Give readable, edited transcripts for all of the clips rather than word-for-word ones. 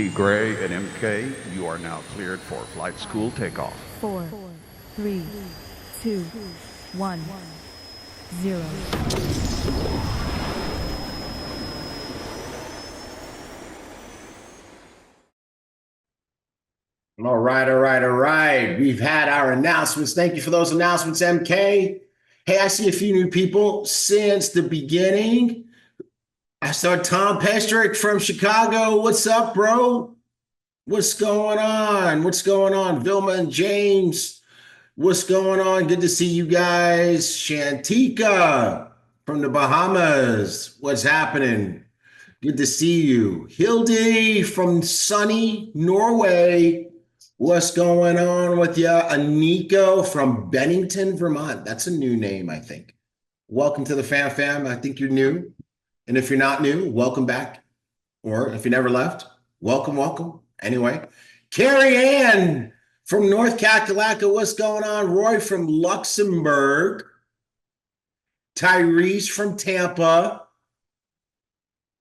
T. Gray and MK, you are now cleared for flight school takeoff. 4, 3, 2, 1, 0. All right, all right, all right. We've had our announcements. Thank you for those announcements, MK. Hey, I see a few new people since the beginning. I saw Tom Pestrick from Chicago. What's up, bro? What's going on? What's going on? Vilma and James, what's going on? Good to see you guys. Shantika from the Bahamas. What's happening? Good to see you. Hildy from sunny Norway. What's going on with you? Aniko from Bennington, Vermont. That's a new name, I think. Welcome to the fam. I think you're new. And if you're not new, welcome back. Or if you never left, welcome. Anyway, Carrie Ann from North Kakalaka. What's going on? Roy from Luxembourg. Tyrese from Tampa.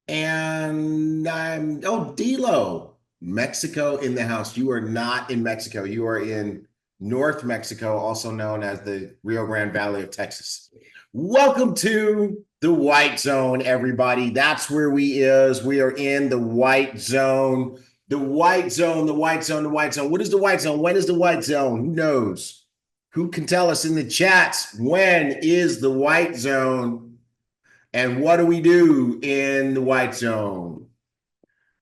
And Dilo. Mexico in the house. You are not in Mexico. You are in North Mexico, also known as the Rio Grande Valley of Texas. Welcome to the White Zone, everybody. That's where we is. We are in the White Zone. The White Zone, the White Zone, the White Zone. What is the White Zone? When is the White Zone? Who knows? Who can tell us in the chats? When is the White Zone? And what do we do in the White Zone?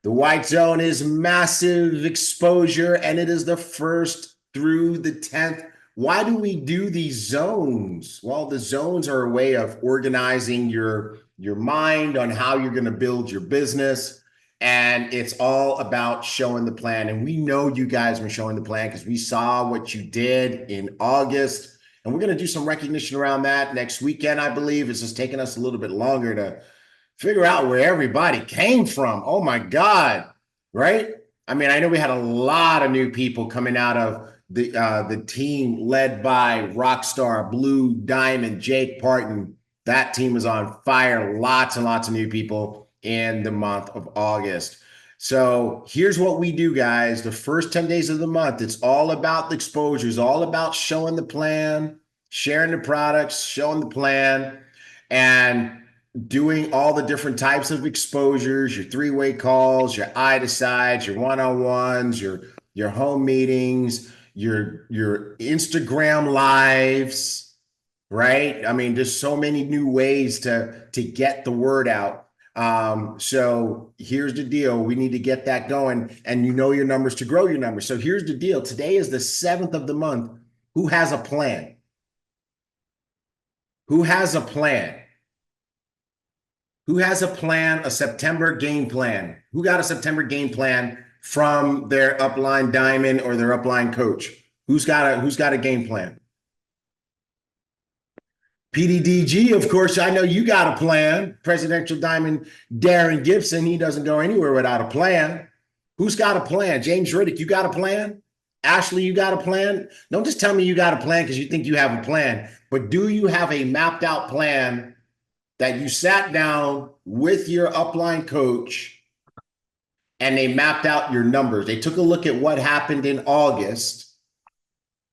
The White Zone is massive exposure, and it is the 1st through the 10th. Why do we do these zones? Well, the zones are a way of organizing your mind on how you're going to build your business, and it's all about showing the plan. And we know you guys are showing the plan because we saw what you did in August, and we're going to do some recognition around that next weekend, I believe. It's just taking us a little bit longer to figure out where everybody came from. Oh my God, right? I mean, I know we had a lot of new people coming out of the team led by Rockstar, Blue Diamond, Jake Parton. That team was on fire. Lots and lots of new people in the month of August. So here's what we do, guys. The first 10 days of the month, it's all about the exposures, all about showing the plan, sharing the products, showing the plan, and doing all the different types of exposures, your 3-way calls, your eye to sides, your one-on-ones, your home meetings, your Instagram lives, right? I mean, there's so many new ways to get the word out. So here's the deal. We need to get that going, and you know your numbers to grow your numbers. So here's the deal. Today is the 7th of the month. Who has a plan? Who has a plan? Who has a plan, a September game plan? Who got a September game plan from their upline diamond or their upline coach? Who's got a game plan? PDDG, of course, I know you got a plan. Presidential Diamond Darren Gibson, he doesn't go anywhere without a plan. Who's got a plan? James Riddick, you got a plan? Ashley, you got a plan? Don't just tell me you got a plan because you think you have a plan, but do you have a mapped out plan that you sat down with your upline coach and they mapped out your numbers? They took a look at what happened in August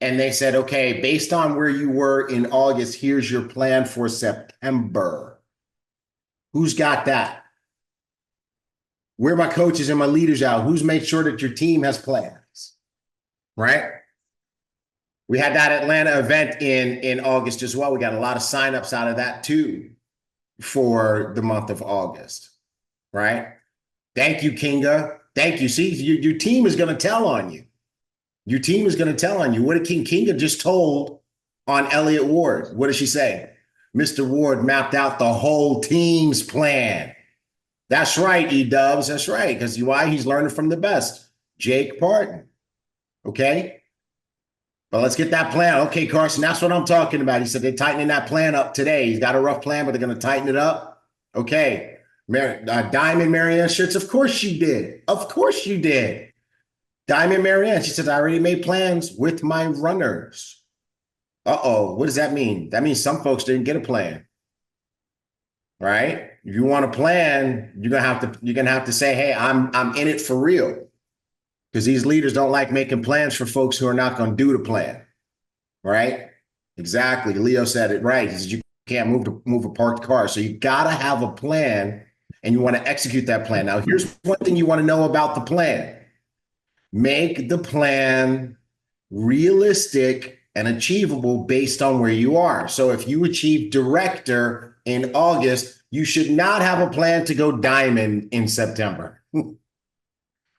and they said, okay, based on where you were in August, here's your plan for September. Who's got that? Where are my coaches and my leaders out? Who's made sure that your team has plans, right? We had that Atlanta event in August as well. We got a lot of signups out of that too for the month of August, right? Thank you, Kinga. Thank you. See, your team is going to tell on you. Your team is going to tell on you. What did Kinga just told on Elliott Ward? What did she say? Mr. Ward mapped out the whole team's plan. That's right, E-Dubs. That's right. Because why? He's learning from the best. Jake Parton. Okay? But let's get that plan. Okay, Carson, that's what I'm talking about. He said they're tightening that plan up today. He's got a rough plan, but they're going to tighten it up. Okay. Diamond Marianne Schutz, of course she did. Of course you did. Diamond Marianne, she said, I already made plans with my runners. Uh-oh, what does that mean? That means some folks didn't get a plan, right? If you want a plan, you're gonna have to say, hey, I'm in it for real. because these leaders don't like making plans for folks who are not going to do the plan, right? Exactly. Leo said it right. He said you can't move a parked car. So you got to have a plan and you want to execute that plan. Now, here's one thing you want to know about the plan. Make the plan realistic and achievable based on where you are. So if you achieve director in August, you should not have a plan to go diamond in September.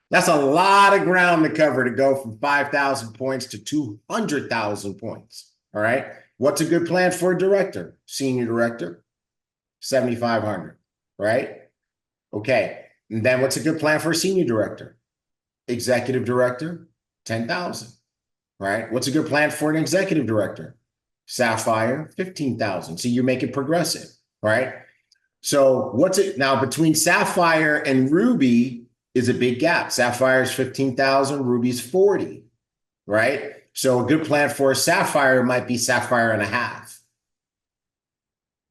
That's a lot of ground to cover to go from 5,000 points to 200,000 points. All right. What's a good plan for a director? Senior director, 7,500, right? Okay. And then what's a good plan for a senior director? Executive director, 10,000, right? What's a good plan for an executive director? Sapphire, 15,000. So you make it progressive, right? So what's it now between Sapphire and Ruby is a big gap. Sapphire is 15,000, Ruby's 40, right? So a good plan for a Sapphire might be Sapphire and a half,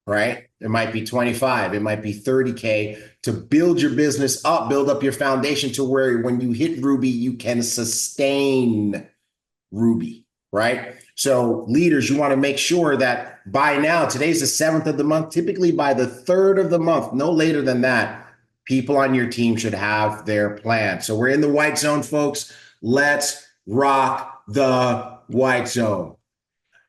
right? It might be 25, it might be 30K to build your business up, build up your foundation to where when you hit Ruby, you can sustain Ruby, right? So leaders, you want to make sure that by now, today's the 7th of the month, typically by the 3rd of the month, no later than that, people on your team should have their plan. So we're in the white zone, folks. Let's rock the white zone.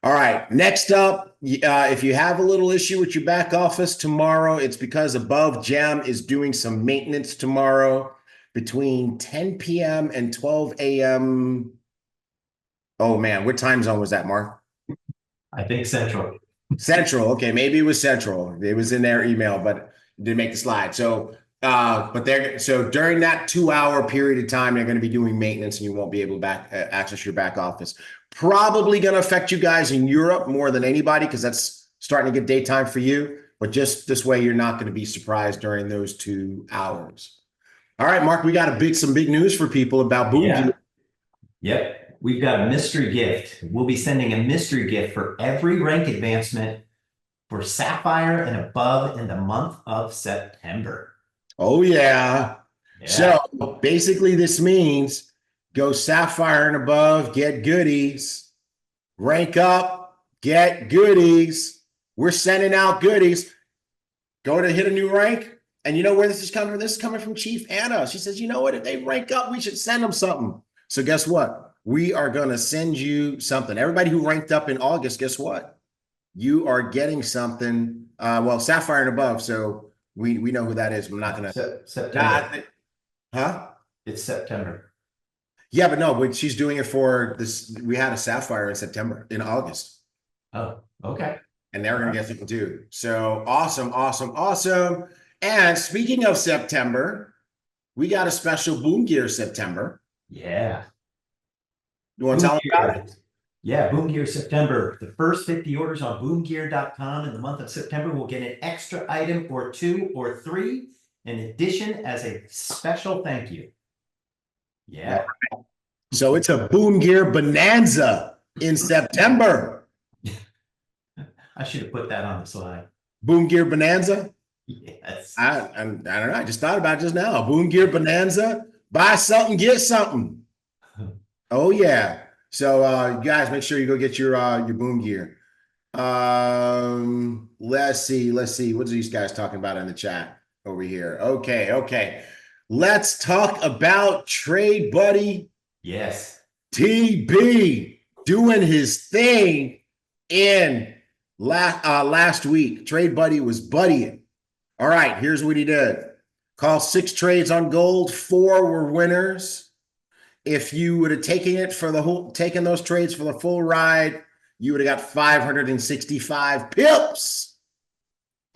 All right, next up, if you have a little issue with your back office tomorrow, it's because Above Gem is doing some maintenance tomorrow between 10 p.m. and 12 a.m. Oh man, what time zone was that, Mark? I think Central. Central. Okay, maybe it was Central. It was in their email, but it didn't make the slide. So, so during that 2-hour period of time, they're going to be doing maintenance, and you won't be able to access your back office. Probably going to affect you guys in Europe more than anybody because that's starting to get daytime for you. But just this way, you're not going to be surprised during those 2 hours. All right, Mark, we got some big news for people about BüüM. Yeah. Yep. We've got a mystery gift. We'll be sending a mystery gift for every rank advancement for Sapphire and above in the month of September. Oh, yeah. So basically, this means go Sapphire and above, get goodies, rank up, get goodies. We're sending out goodies. Go to hit a new rank. And you know where this is coming from? This is coming from Chief Anna. She says, you know what? If they rank up, we should send them something. So guess what? We are going to send you something. Everybody who ranked up in August, guess what? You are getting something. Well, Sapphire and above. So we know who that is. I'm not going to. September. Huh? It's September. Yeah, but no, but she's doing it for this. We had a Sapphire in August. Oh, okay. And they're going to get something too. So awesome, awesome, awesome. And speaking of September, we got a special BÜM Gear September. Yeah. You want to tell them about it? Yeah, BÜM Gear September. The first 50 orders on boomgear.com in the month of September will get an extra item or 2 or 3 in addition as a special thank you. Yeah. So it's a BÜM Gear bonanza in September. I should have put that on the slide. BÜM Gear bonanza? Yes. I don't know. I just thought about it just now. BÜM Gear bonanza. Buy something, get something. Oh yeah. So you guys make sure you go get your BÜM Gear. Let's see. What are these guys talking about in the chat over here? Okay. Let's talk about Trade Buddy. Yes. TB doing his thing in last week. Trade Buddy was buddying. All right, here's what he did. Call 6 trades on gold, 4 were winners. If you would have taken those trades for the full ride, you would have got 565 pips.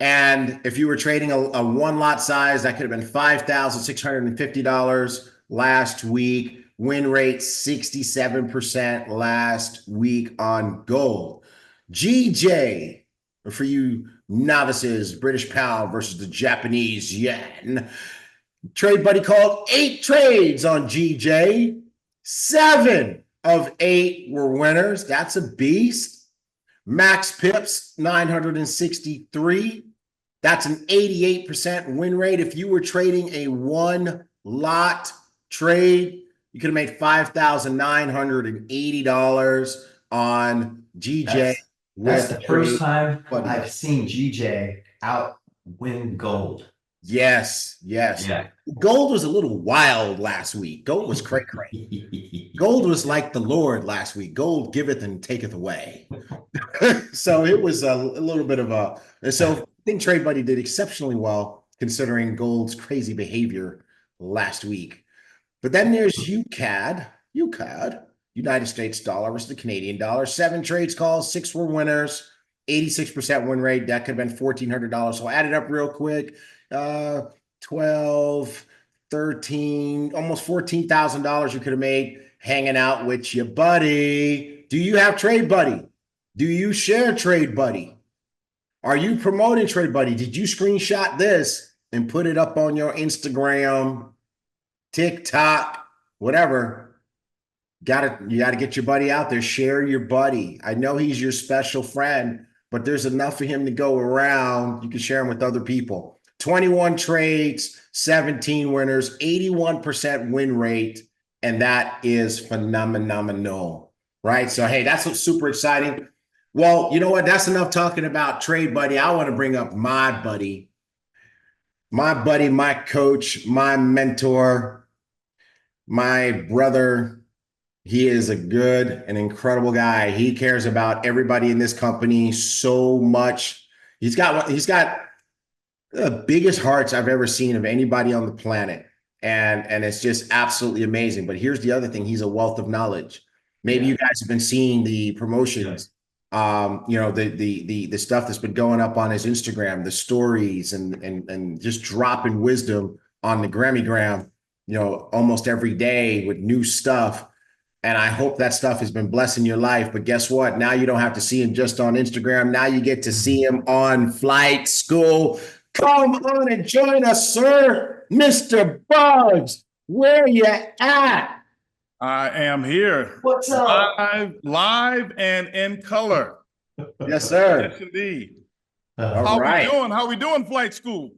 And if you were trading a one lot size, that could have been $5,650 last week. Win rate 67% last week on gold. GJ, for you novices, British pound versus the Japanese yen. Trade Buddy called 8 trades on GJ. 7 of 8 were winners. That's a beast. Max pips, 963. That's an 88% win rate. If you were trading a one lot trade, You could have made $5,980 on GJ That's with the first time Buddy. I've seen GJ out win gold. Yes, yes. Yeah. Gold was a little wild last week. Gold was cray cray. Gold was like the Lord last week. Gold giveth and taketh away. So it was a little bit of a. So I think Trade Buddy did exceptionally well considering gold's crazy behavior last week. But then there's UCAD, United States dollar versus the Canadian dollar. 7 trades calls, 6 were winners, 86% win rate. That could have been $1,400. So add it up real quick. 12, 13, almost $14,000 you could have made hanging out with your buddy. Do you have Trade Buddy? Do you share Trade Buddy? Are you promoting Trade Buddy? Did you screenshot this and put it up on your Instagram, TikTok, whatever? You gotta get your buddy out there. Share your buddy. I know he's your special friend, but there's enough for him to go around. You can share him with other people. 21 trades, 17 winners, 81% win rate, and that is phenomenal, right? So hey, that's what's super exciting. Well, you know what? That's enough talking about Trade Buddy. I want to bring up my buddy, my coach, my mentor, my brother. He is a good and incredible guy. He cares about everybody in this company so much. He's got the biggest hearts I've ever seen of anybody on the planet. And it's just absolutely amazing. But here's the other thing. He's a wealth of knowledge. Maybe you guys have been seeing the promotions, the stuff that's been going up on his Instagram, the stories and just dropping wisdom on the Grammygram, almost every day with new stuff. And I hope that stuff has been blessing your life. But guess what? Now you don't have to see him just on Instagram. Now you get to see him on Flight School. Come on and join us, sir. Mr. Bugs, where you at? I am here. What's up? Live and in color. Yes, sir. Yes, indeed. All right. How we doing, Flight School?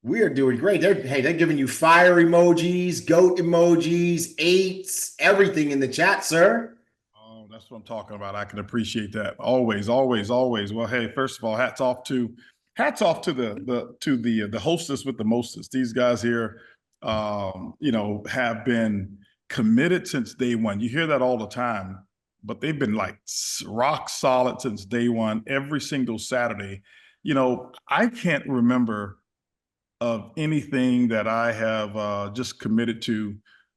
We are doing great. They're giving you fire emojis, goat emojis, 8s, everything in the chat, sir. Oh, that's what I'm talking about. I can appreciate that. Always, always, always. Well, hey, first of all, hats off to the hostess with the mostest. These guys here, have been committed since day one. You hear that all the time, but they've been like rock solid since day one, every single Saturday. I can't remember of anything that I have just committed to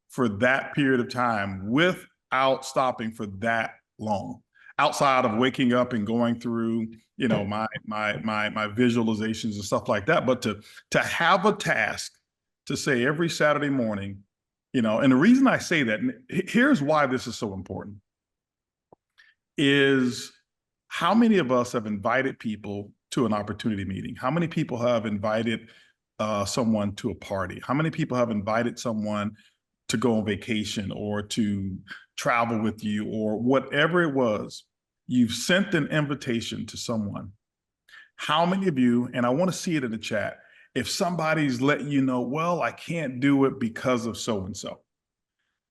for that period of time without stopping for that long, outside of waking up and going through, my visualizations and stuff like that. But to have a task to say every Saturday morning, and the reason I say that, and here's why this is so important, is how many of us have invited people to an opportunity meeting? How many people have invited someone to a party? How many people have invited someone to go on vacation or to travel with you or whatever it was? You've sent an invitation to someone. How many of you, and I want to see it in the chat, if somebody's letting you know, well, I can't do it because of so-and-so.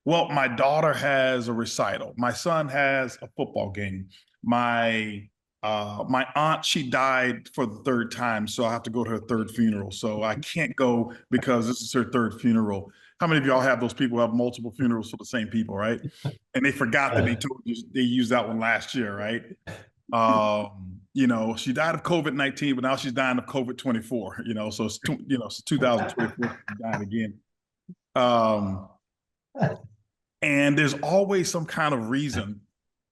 Well, my daughter has a recital. My son has a football game. My aunt, she died for the 3rd time, so I have to go to her 3rd funeral. So I can't go because this is her 3rd funeral. How many of y'all have those people who have multiple funerals for the same people, right? And they forgot that they used that one last year, right? She died of COVID-19, but now she's dying of COVID-24. So it's 2024, she's dying again. And there's always some kind of reason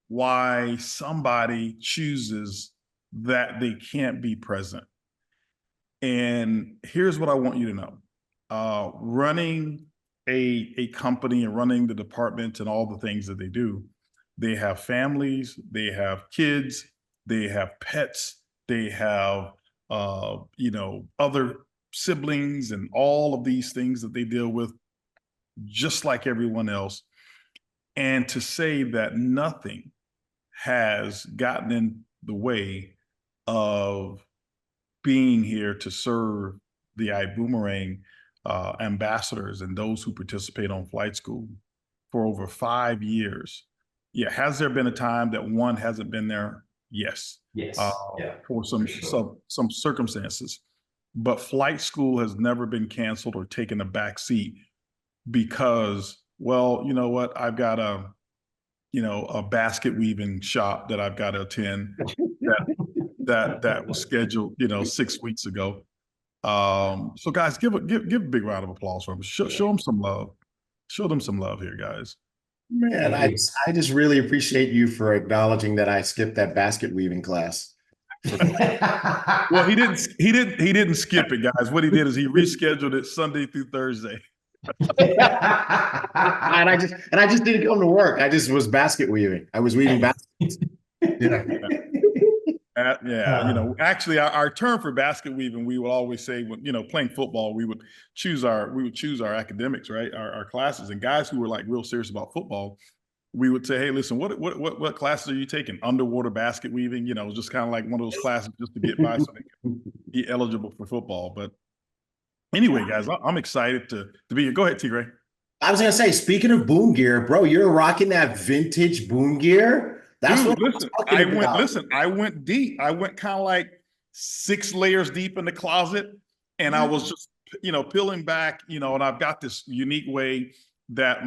why somebody chooses that they can't be present. And here's what I want you to know. Running a company and running the department and all the things that they do, they have families, they have kids, they have pets, they have, other siblings and all of these things that they deal with, just like everyone else. And to say that nothing has gotten in the way of being here to serve the Ibüümerang ambassadors and those who participate on Flight School for over 5 years. Yeah. Has there been a time that one hasn't been there? Yes. Yes. Yeah. For some circumstances. But flight school has never been canceled or taken a back seat because, well, you know what? I've got a basket weaving shop that I've got to attend that was scheduled, 6 weeks ago. So guys, give a big round of applause for them. Show them some love. Show them some love here, guys. Man, I just really appreciate you for acknowledging that I skipped that basket weaving class. Well, he didn't skip it, guys. What he did is he rescheduled it Sunday through Thursday. and I just didn't come to work. I just was basket weaving. I was weaving baskets. Actually, our term for basket weaving, we would always say, when playing football, we would choose our academics, right? Our classes, and guys who were like real serious about football, we would say, hey, listen, what classes are you taking? Underwater basket weaving, just kind of like one of those classes just to get by so they can be eligible for football. But anyway, guys, I'm excited to be here. Go ahead, T. Ray. I was gonna say, speaking of boom gear, bro, you're rocking that vintage boom gear. That's Dude, what I went deep. I went kind of like 6 layers deep in the closet, and I was just, peeling back, and I've got this unique way that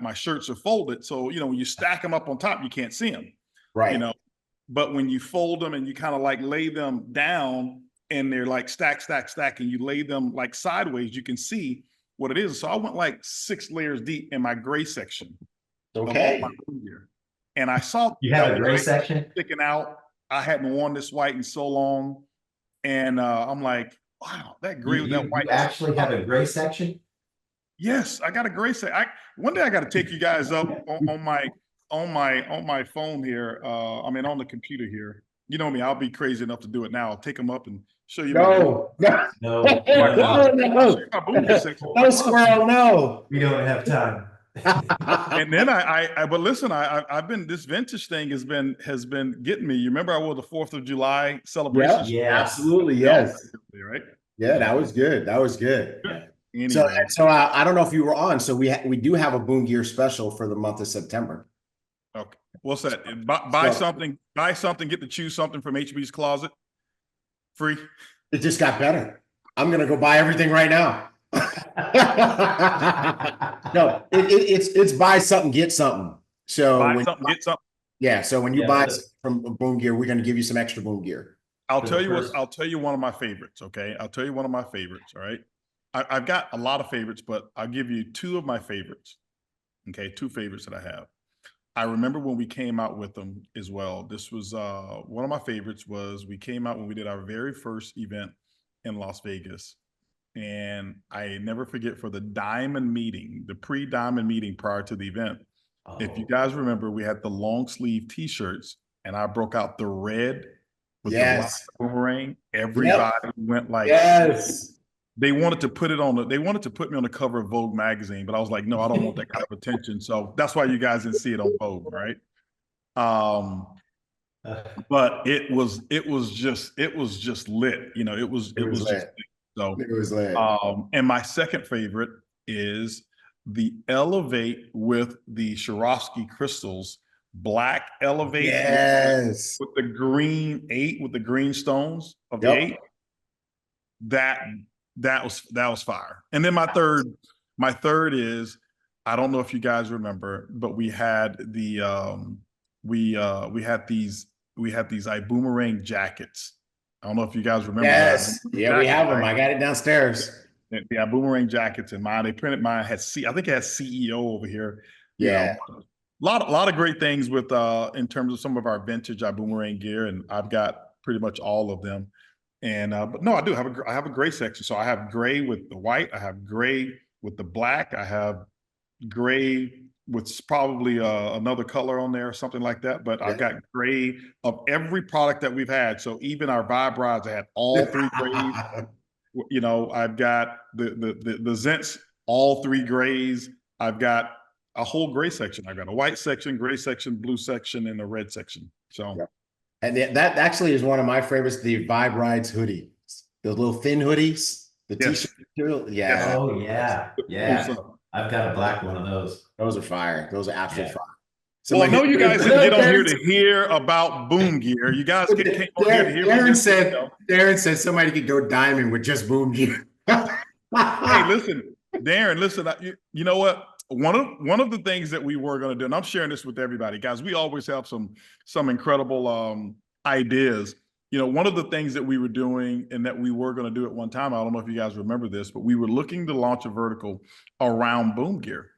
my shirts are folded. So, when you stack them up on top, you can't see them. Right. But when you fold them and you kind of like lay them down and they're like stack, and you lay them like sideways, you can see what it is. So I went like 6 layers deep in my gray section. Okay. And I saw you have a gray section sticking out. I hadn't worn this white in so long. And I'm like, wow, that gray with that white. You actually have a gray section? Yes, I got a gray section. One day I got to take you guys up on my phone here. On the computer here. You know me, I'll be crazy enough to do it now. I'll take them up and show you. No, squirrel, no. We don't have time. And then but listen, I've been, this vintage thing has been getting me. You remember I wore the 4th of July celebration? Yeah, absolutely, yes. Right? Yeah, that was good. That was good. Anyway. So I don't know if you were on. So we do have a boom gear special for the month of September. Okay, what's that? Buy something, get to choose something from HB's closet. Free. It just got better. I'm gonna go buy everything right now. No, it's buy something, get something. So buy something, get something. Yeah. So when you buy from Boom Gear, we're going to give you some extra Boom Gear. I'll tell you one of my favorites. Okay. I'll tell you one of my favorites. All right. I've got a lot of favorites, but I'll give you 2 of my favorites. Okay. 2 favorites that I have. I remember when we came out with them as well. This was one of my favorites was we came out when we did our very first event in Las Vegas. And I never forget, for the diamond meeting, the pre-diamond meeting prior to the event. Oh. If you guys remember, we had the long sleeve t-shirts and I broke out the red with the black boomerang. Everybody went like, yes. They wanted to put me on the cover of Vogue magazine, but I was like, no, I don't want that kind of attention. So that's why you guys didn't see it on Vogue, right? But it was just lit. It was just lit. So it was lit. And my second favorite is the Elevate with the Swarovski crystals, black Elevate. Yes. With the green 8, with the green stones of the 8. That was fire. And then my third is, I don't know if you guys remember, but we had the we had these Ibüümerang jackets. I don't know if you guys remember. Yes. That. Yeah, we have them. I got it downstairs. The Ibüümerang jackets in mine. They printed mine. I think it has CEO over here. Yeah. A lot of great things with in terms of some of our vintage Ibüümerang gear, and I've got pretty much all of them. And but no, I have a gray section. So I have gray with the white. I have gray with the black. I have gray with probably another color on there or something like that. But I've got gray of every product that we've had. So even our Vibe Rides, I had all 3 grays. I've got the Zents, all 3 grays. I've got a whole gray section. I've got a white section, gray section, blue section, and a red section. So, and that actually is one of my favorites, the Vibe Rides hoodie, the little thin hoodies, the t-shirt material. Yeah. Oh yeah. I've got a black one of those. Those are fire. Those are absolute Yeah. fire. Well, I know you guys didn't get on here to Darren, hear about BÜM gear. You guys came on here to hear about this. Darren said somebody could go diamond with just BÜM gear. Hey, listen, Darren, listen, you know what? One of the things that we were going to do, and I'm sharing this with everybody, guys, we always have some incredible ideas. You know, one of the things that we were doing and that we were going to do at one time, I don't know if you guys remember this, but we were looking to launch a vertical around BÜM gear.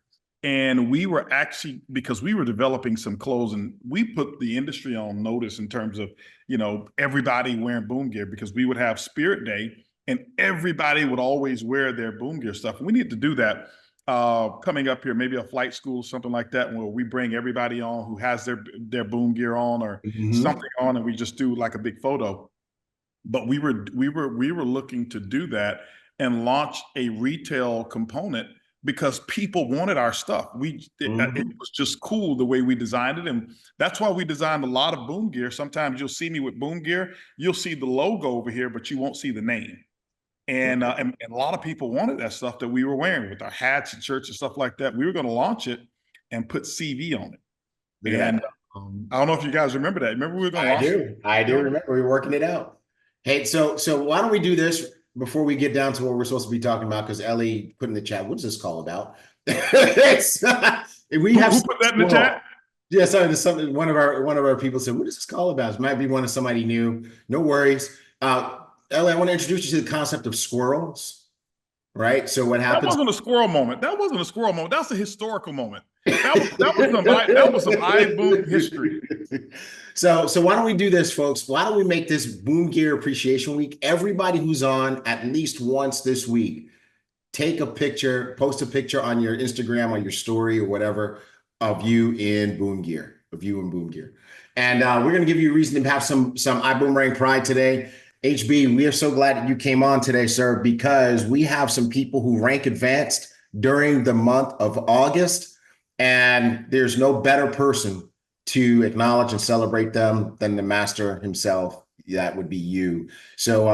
And we were actually, because we were developing some clothes, and we put the industry on notice in terms of, you know, everybody wearing BÜM gear, because we would have Spirit Day and everybody would always wear their BÜM gear stuff. We need to do that coming up here, maybe a flight school, something like that, where we bring everybody on who has their BÜM gear on or something on, and we just do like a big photo. But we were looking to do that and launch a retail component, because people wanted our stuff. It was just cool the way we designed it. And that's why we designed a lot of BÜM gear. Sometimes you'll see me with BÜM gear, you'll see the logo over here, but you won't see the name. And a lot of people wanted that stuff that we were wearing with our hats and shirts and stuff like that. We were going to launch it and put CV on it. And I don't know if you guys remember that. Remember we were going to launch it? I do remember we were working it out. Hey, so why don't we do this before we get down to what we're supposed to be talking about? Because Ellie put in the chat, what's this call about? We have who put that in the chat? Yeah, something one of our people said, what is this call about? It might be one of somebody new. No worries. Ellie, I want to introduce you to the concept of squirrels. Right. So what happens? That wasn't a squirrel moment. That wasn't a squirrel moment. That's a historical moment. That was some iBoom history. So why don't we do this, folks? Why don't we make this BÜM Gear Appreciation Week? Everybody who's on at least once this week, take a picture, post a picture on your Instagram, on your story or whatever, of you in BÜM gear, And we're going to give you a reason to have some Ibüümerang pride today. HB, we are so glad that you came on today, sir, because we have some people who rank advanced during the month of August, and there's no better person to acknowledge and celebrate them than the master himself. That would be you. So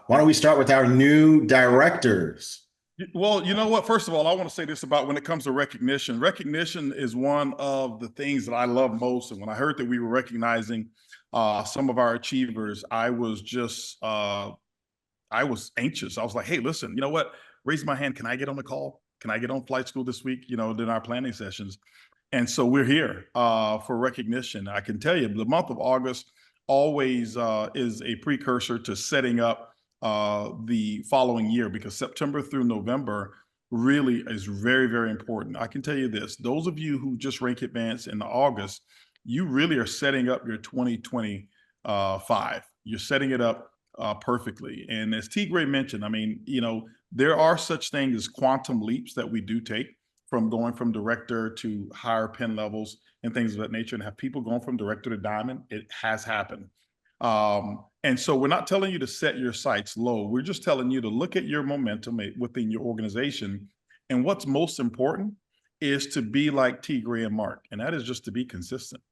why don't we start with our new directors? Well, you know what? First of all, I want to say this about when it comes to recognition. Recognition is one of the things that I love most. And when I heard that we were recognizing some of our achievers, I was anxious. I was like, hey, listen, you know what? Raise my hand. Can I get on the call? Can I get on flight school this week? You know, in our planning sessions. And so we're here for recognition. I can tell you the month of August always is a precursor to setting up the following year, because September through November really is very, very important. I can tell you this, those of you who just rank advanced in August, you really are setting up your 2025. You're setting it up perfectly. And as T. Gray mentioned, I mean, you know, there are such things as quantum leaps that we do take from going from director to higher pen levels and things of that nature, and have people going from director to diamond. It has happened. And so we're not telling you to set your sights low. We're just telling you to look at your momentum within your organization. And what's most important is to be like T. Gray and Mark. And that is just to be consistent.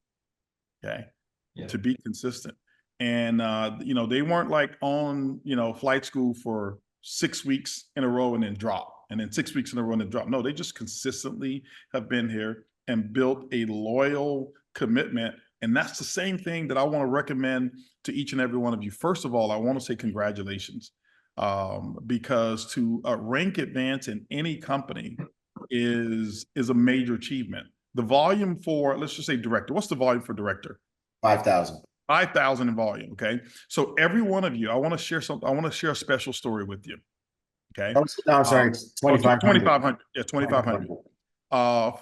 Okay. Yeah. To be consistent. And, you know, they weren't like on, you know, flight school for 6 weeks in a row and then drop, and then 6 weeks in a row and then drop. No, they just consistently have been here and built a loyal commitment. And that's the same thing that I want to recommend to each and every one of you. First of all, I want to say congratulations, because to rank advance in any company is a major achievement. The volume for, let's just say director, what's the volume for director? 5,000. 5,000 in volume. Okay. So every one of you, I want to share something. I want to share a special story with you. Okay. Oh, I'm sorry. 2,500. 2,500. Yeah. 2,500.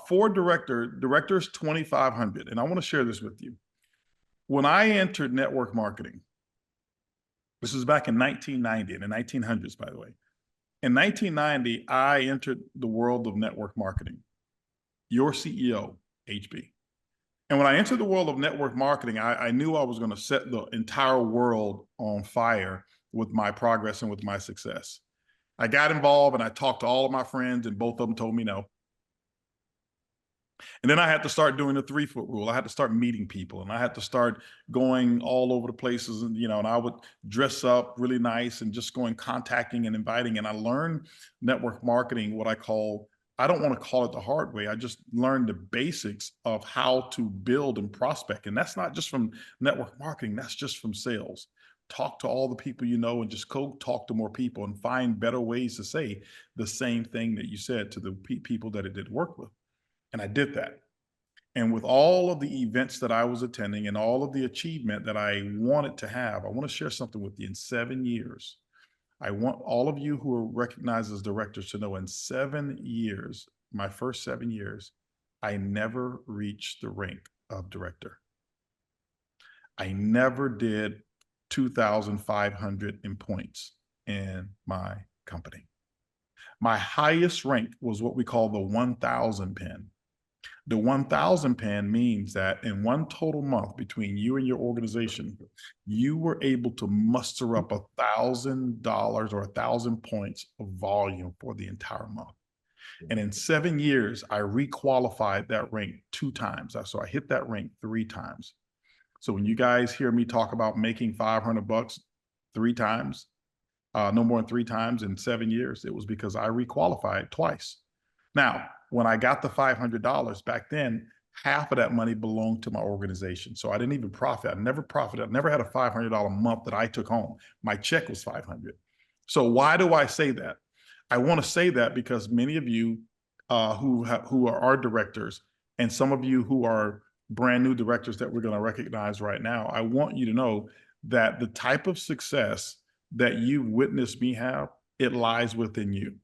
For directors 2,500. And I want to share this with you. When I entered network marketing, this was back in 1990, in the 1900s, by the way. In 1990, I entered the world of network marketing. Your CEO, HB. And when I entered the world of network marketing, I knew I was going to set the entire world on fire with my progress and with my success. I got involved and I talked to all of my friends, and both of them told me no. And then I had to start doing the 3-foot rule. I had to start meeting people, and I had to start going all over the places, and, you know, and I would dress up really nice and just going contacting and inviting. And I learned network marketing, what I call I don't want to call it the hard way. I just learned the basics of how to build and prospect. And that's not just from network marketing, that's just from sales. Talk to all the people you know and just go talk to more people and find better ways to say the same thing that you said to the people that it did work with. And I did that. And with all of the events that I was attending and all of the achievement that I wanted to have, I want to share something with you. In 7 years, I want all of you who are recognized as directors to know in 7 years, my first 7 years, I never reached the rank of director. I never did 2,500 in points in my company. My highest rank was what we call the 1,000 pin. The 1,000 pin means that in one total month between you and your organization, you were able to muster up $1,000 or 1,000 points of volume for the entire month. And in 7 years, I requalified that rank 2 times. So I hit that rank 3 times. So when you guys hear me talk about making $500 3 times, no more than 3 times in 7 years, it was because I requalified twice. Now, when I got the $500 back then, half of that money belonged to my organization. So I didn't even profit. I never profited. I never had a $500 month that I took home. My check was $500. So why do I say that? I want to say that because many of you who are our directors and some of you who are brand new directors that we're going to recognize right now, I want you to know that the type of success that you witnessed me have, it lies within you.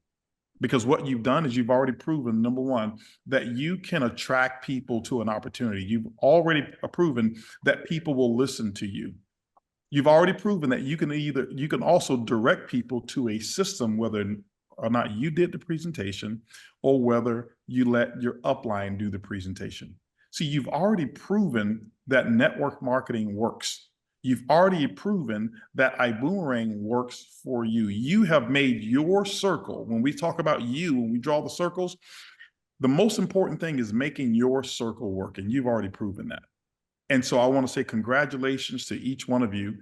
Because what you've done is you've already proven, number one, that you can attract people to an opportunity. You've already proven that people will listen to you. You've already proven that you can also direct people to a system, whether or not you did the presentation or whether you let your upline do the presentation. See, you've already proven that network marketing works. You've already proven that Ibüümerang works for you. You have made your circle. When we talk about you, when we draw the circles, the most important thing is making your circle work, and you've already proven that. And so I want to say congratulations to each one of you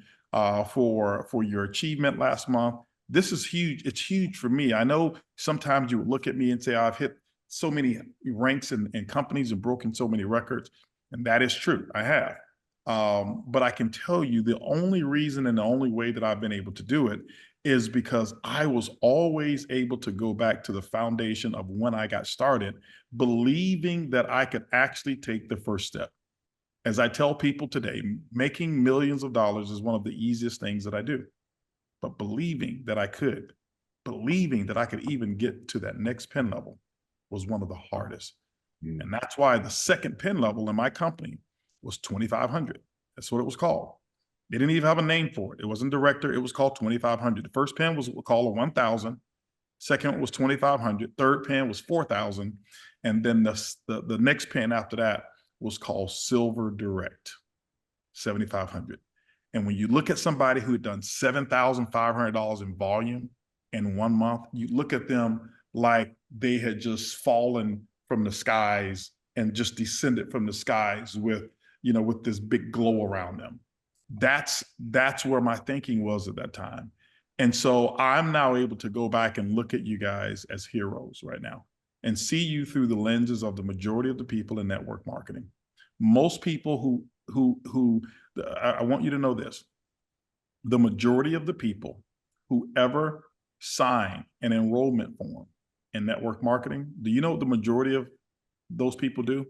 for your achievement last month. This is huge. It's huge for me. I know sometimes you would look at me and say, I've hit so many ranks in companies and broken so many records. And that is true. I have. But I can tell you the only reason and the only way that I've been able to do it is because I was always able to go back to the foundation of when I got started, believing that I could actually take the first step. As I tell people today, making millions of dollars is one of the easiest things that I do. But believing that I could even get to that next pin level was one of the hardest. And that's why the second pin level in my company was 2,500. That's what it was called. They didn't even have a name for it. It wasn't director. It was called 2,500. The first pin was called a 1,000. Second was 2,500. Third pin was 4,000. And then the next pin after that was called Silver Direct, 7,500. And when you look at somebody who had done $7,500 in volume in 1 month, you look at them like they had just fallen from the skies and just descended from the skies with this big glow around them. That's where my thinking was at that time. And so I'm now able to go back and look at you guys as heroes right now and see you through the lenses of the majority of the people in network marketing. Most people I want you to know this, the majority of the people who ever sign an enrollment form in network marketing, do you know what the majority of those people do?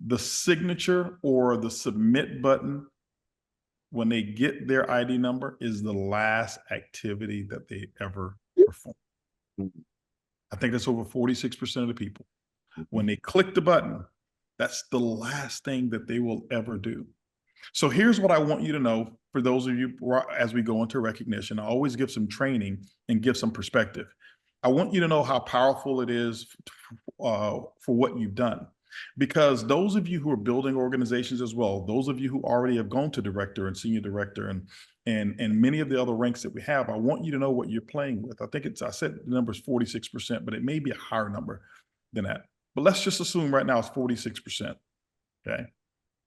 The signature or the submit button when they get their ID number is the last activity that they ever perform. I think that's over 46% of the people. When they click the button, that's the last thing that they will ever do. So here's what I want you to know for those of you, as we go into recognition, I always give some training and give some perspective. I want you to know how powerful it is for what you've done. Because those of you who are building organizations as well, those of you who already have gone to director and senior director and many of the other ranks that we have, I want you to know what you're playing with. I said the number is 46%, but it may be a higher number than that. But let's just assume right now it's 46%, okay?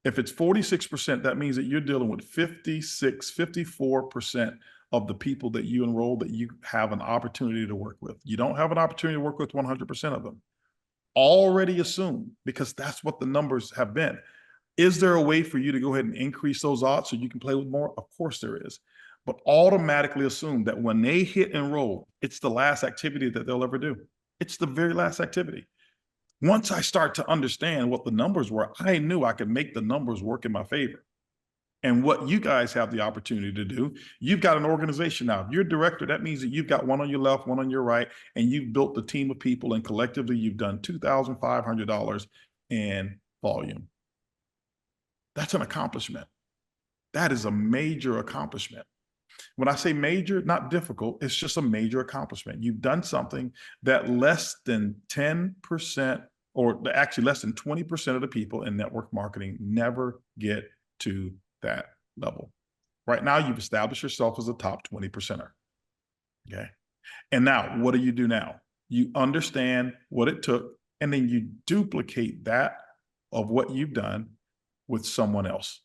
If it's 46%, that means that you're dealing with 54% of the people that you enroll that you have an opportunity to work with. You don't have an opportunity to work with 100% of them. Already assume, because that's what the numbers have been. Is there a way for you to go ahead and increase those odds so you can play with more? Of course there is. But automatically assume that when they hit enroll, it's the last activity that they'll ever do. It's the very last activity. Once I start to understand what the numbers were, I knew I could make the numbers work in my favor. And what you guys have the opportunity to do, you've got an organization now. If you're a director, that means that you've got one on your left, one on your right, and you've built a team of people, and collectively you've done $2,500 in volume. That's an accomplishment. That is a major accomplishment. When I say major, not difficult, it's just a major accomplishment. You've done something that less than 10%, or actually less than 20% of the people in network marketing never get to that level. Right now, you've established yourself as a top 20%er. Okay. And now, what do now? You understand what it took, and then you duplicate that of what you've done with someone else.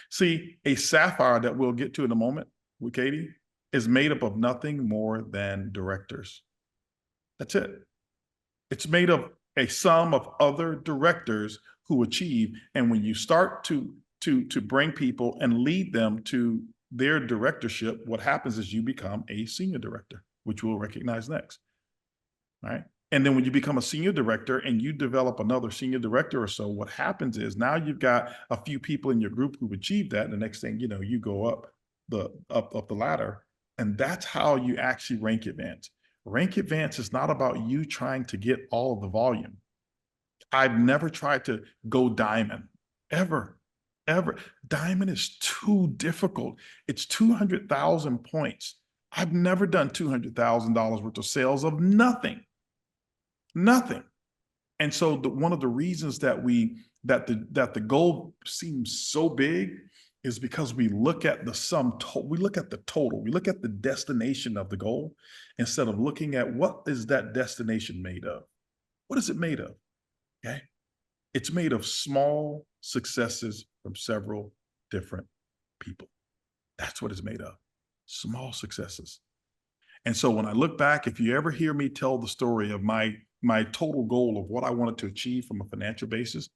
See, a sapphire that we'll get to in a moment with Katie is made up of nothing more than directors. That's it. It's made of a sum of other directors who achieve. And when you start to bring people and lead them to their directorship, what happens is you become a senior director, which we'll recognize next. All right. And then when you become a senior director and you develop another senior director or so, what happens is now you've got a few people in your group who've achieved that. And the next thing you know, you go up the ladder. And that's how you actually rank advance. Rank advance is not about you trying to get all of the volume. I've never tried to go diamond, ever. Diamond is too difficult. It's 200,000 points. I've never done $200,000 worth of sales of nothing. And so one of the reasons that the goal seems so big is because we look at the sum total, we look at the total, we look at the destination of the goal instead of looking at what is that destination made of. What is it made of? Okay. It's made of small successes from several different people. That's what it's made of. Small successes. And so when I look back, if you ever hear me tell the story of my total goal of what I wanted to achieve from a financial basis,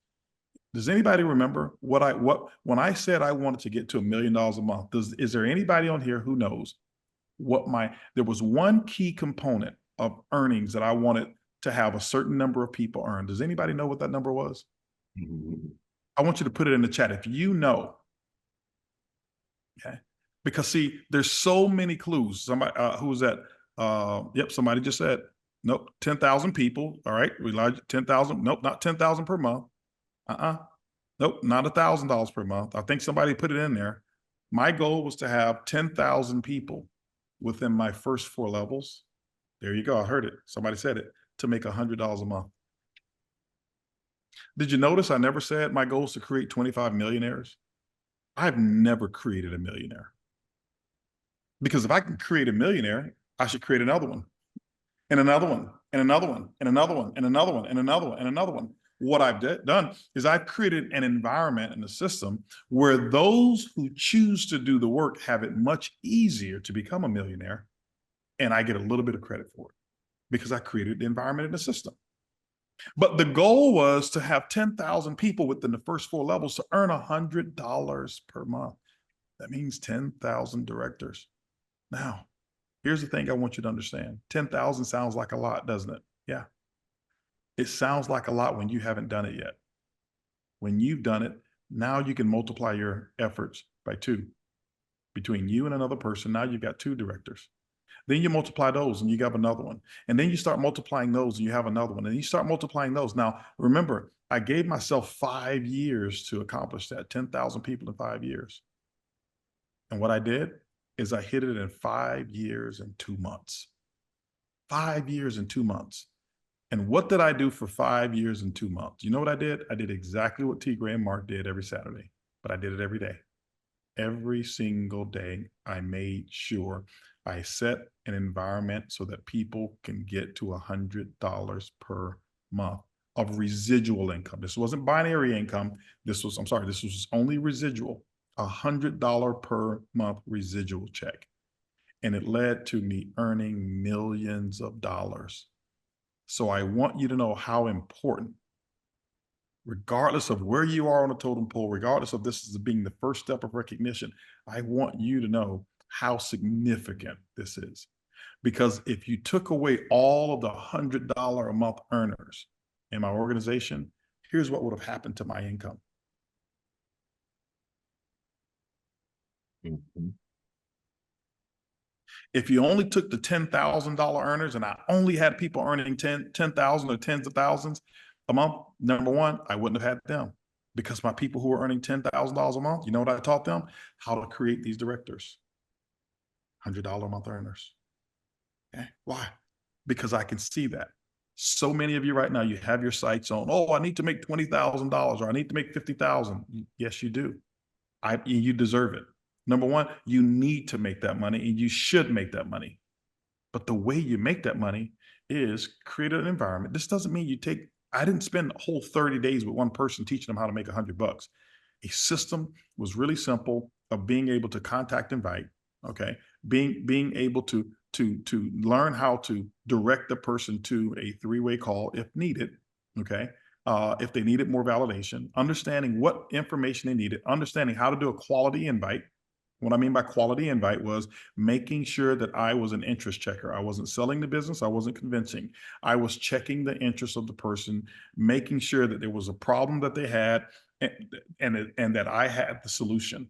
does anybody remember when I said I wanted to get to $1 million a month? Is there anybody on here who knows there was one key component of earnings that I wanted to have a certain number of people earn. Does anybody know what that number was? I want you to put it in the chat if you know. Okay. Because see, there's so many clues. Somebody, who was that? Yep, somebody just said, nope, 10,000 people. All right, we lied, 10,000. Nope, not 10,000 per month. Nope, not $1,000 per month. I think somebody put it in there. My goal was to have 10,000 people within my first 4 levels. There you go. I heard it. Somebody said it, to make $100 a month. Did you notice I never said my goal is to create 25 millionaires? I've never created a millionaire. Because if I can create a millionaire, I should create another one, and another one, and another one, and another one, and another one, and another one, and another one. What I've done is I've created an environment and a system where those who choose to do the work have it much easier to become a millionaire. And I get a little bit of credit for it because I created the environment and the system. But the goal was to have 10,000 people within the first 4 levels to earn $100 per month. That means 10,000 directors. Now, here's the thing I want you to understand. 10,000 sounds like a lot, doesn't it? Yeah. It sounds like a lot when you haven't done it yet. When you've done it, now you can multiply your efforts by 2. Between you and another person, now you've got 2 directors. Then you multiply those and you have another one. And then you start multiplying those and you have another one. And you start multiplying those. Now, remember, I gave myself 5 years to accomplish that, 10,000 people in 5 years. And what I did is I hit it in 5 years and 2 months. 5 years and 2 months. And what did I do for 5 years and 2 months? You know what I did? I did exactly what T. Graham Mark did every Saturday, but I did it every day. Every single day, I made sure I set an environment so that people can get to $100 per month of residual income. This wasn't binary income. This was only residual, $100 per month residual check. and it led to me earning millions of dollars. So I want you to know how important, regardless of where you are on the totem pole, regardless of this as being the first step of recognition, I want you to know how significant this is. Because if you took away all of the $100 a month earners in my organization, here's what would have happened to my income. If you only took the $10,000 earners and I only had people earning 10,000 or tens of thousands a month, number one, I wouldn't have had them, because my people who were earning $10,000 a month, you know what I taught them? How to create these directors, $100 a month earners. Okay. Why? Because I can see that. So many of you right now, you have your sights on, oh, I need to make $20,000 or I need to make 50,000. Yes, you do. You deserve it. Number one, you need to make that money and you should make that money. But the way you make that money is create an environment. This doesn't mean I didn't spend a whole 30 days with one person teaching them how to make $100. A system was really simple of being able to contact, invite, okay? Being able to learn how to direct the person to a three-way call if needed, okay? If they needed more validation, understanding what information they needed, understanding how to do a quality invite. What I mean by quality invite was making sure that I was an interest checker. I wasn't selling the business. I wasn't convincing. I was checking the interests of the person, making sure that there was a problem that they had and that I had the solution.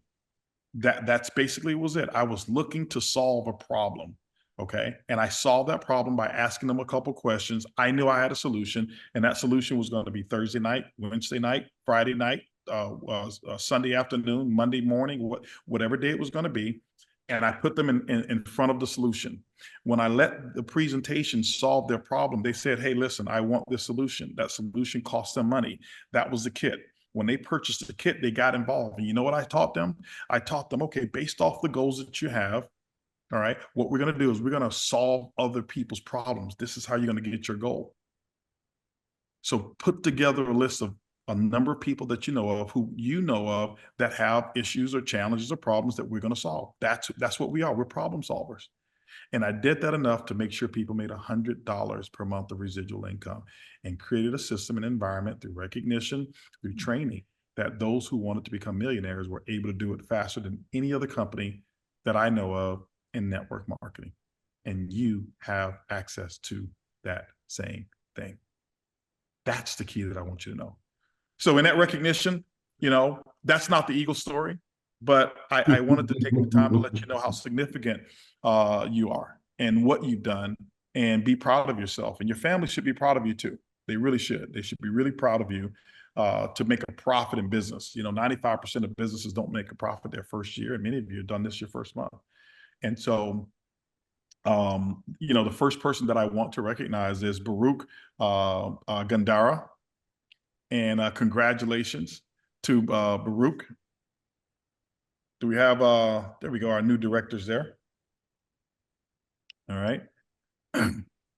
That's basically was it. I was looking to solve a problem. Okay. And I solved that problem by asking them a couple questions. I knew I had a solution, and that solution was going to be Thursday night, Wednesday night, Friday night, Sunday afternoon, Monday morning, whatever day it was going to be. And I put them in front of the solution. When I let the presentation solve their problem, they said, hey, listen, I want this solution. That solution cost them money. That was the kit. When they purchased the kit, they got involved. And you know what I taught them? I taught them, okay, based off the goals that you have, all right, what we're going to do is we're going to solve other people's problems. This is how you're going to get your goal. So put together a list of a number of people that you know of, who you know of, that have issues or challenges or problems that we're going to solve. That's what we are. We're problem solvers. And I did that enough to make sure people made $100 per month of residual income, and created a system and environment through recognition, through training, that those who wanted to become millionaires were able to do it faster than any other company that I know of in network marketing. And you have access to that same thing. That's the key that I want you to know. So in that recognition, that's not the Eagle story, but I wanted to take the time to let you know how significant you are and what you've done, and be proud of yourself. And your family should be proud of you too. They really should. They should be really proud of you to make a profit in business. 95% of businesses don't make a profit their first year, and many of you have done this your first month. And so, the first person that I want to recognize is Baruch Gandara. And congratulations to Baruch. Do we have, there we go, our new directors there. All right.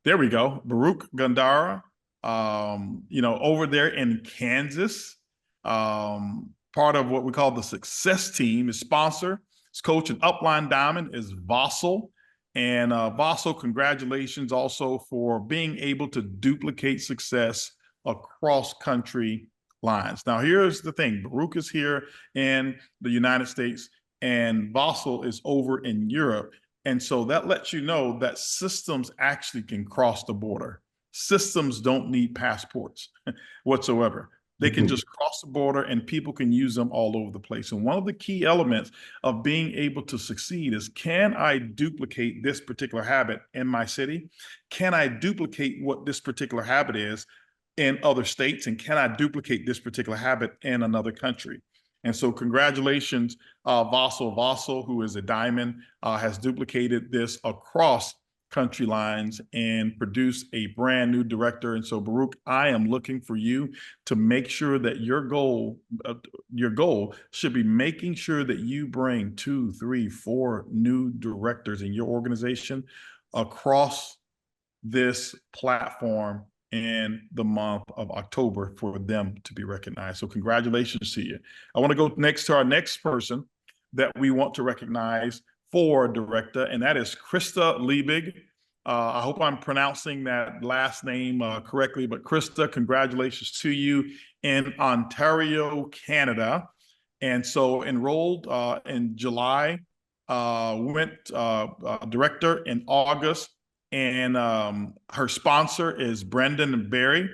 There we go. Baruch Gandara, over there in Kansas, part of what we call the success team. His sponsor, his coach and upline diamond is Vossel. And Vossel, congratulations also for being able to duplicate success across country lines. Now, here's the thing. Baruch is here in the United States and Vossel is over in Europe. And so that lets you know that systems actually can cross the border. Systems don't need passports whatsoever. They can just cross the border and people can use them all over the place. And one of the key elements of being able to succeed is, can I duplicate this particular habit in my city? Can I duplicate what this particular habit is in other states? And can I duplicate this particular habit in another country? And so congratulations, Vossel. Vossel, who is a diamond, has duplicated this across country lines and produced a brand new director. And so Baruch, I am looking for you to make sure that your goal should be making sure that you bring 2, 3, 4 new directors in your organization across this platform in the month of October for them to be recognized. So congratulations to you. I want to go next to our next person that we want to recognize for director, and that is Krista Liebig. I hope I'm pronouncing that last name correctly, but Krista, congratulations to you in Ontario, Canada. And so enrolled in July, went director in August, and her sponsor is Brendan Berry.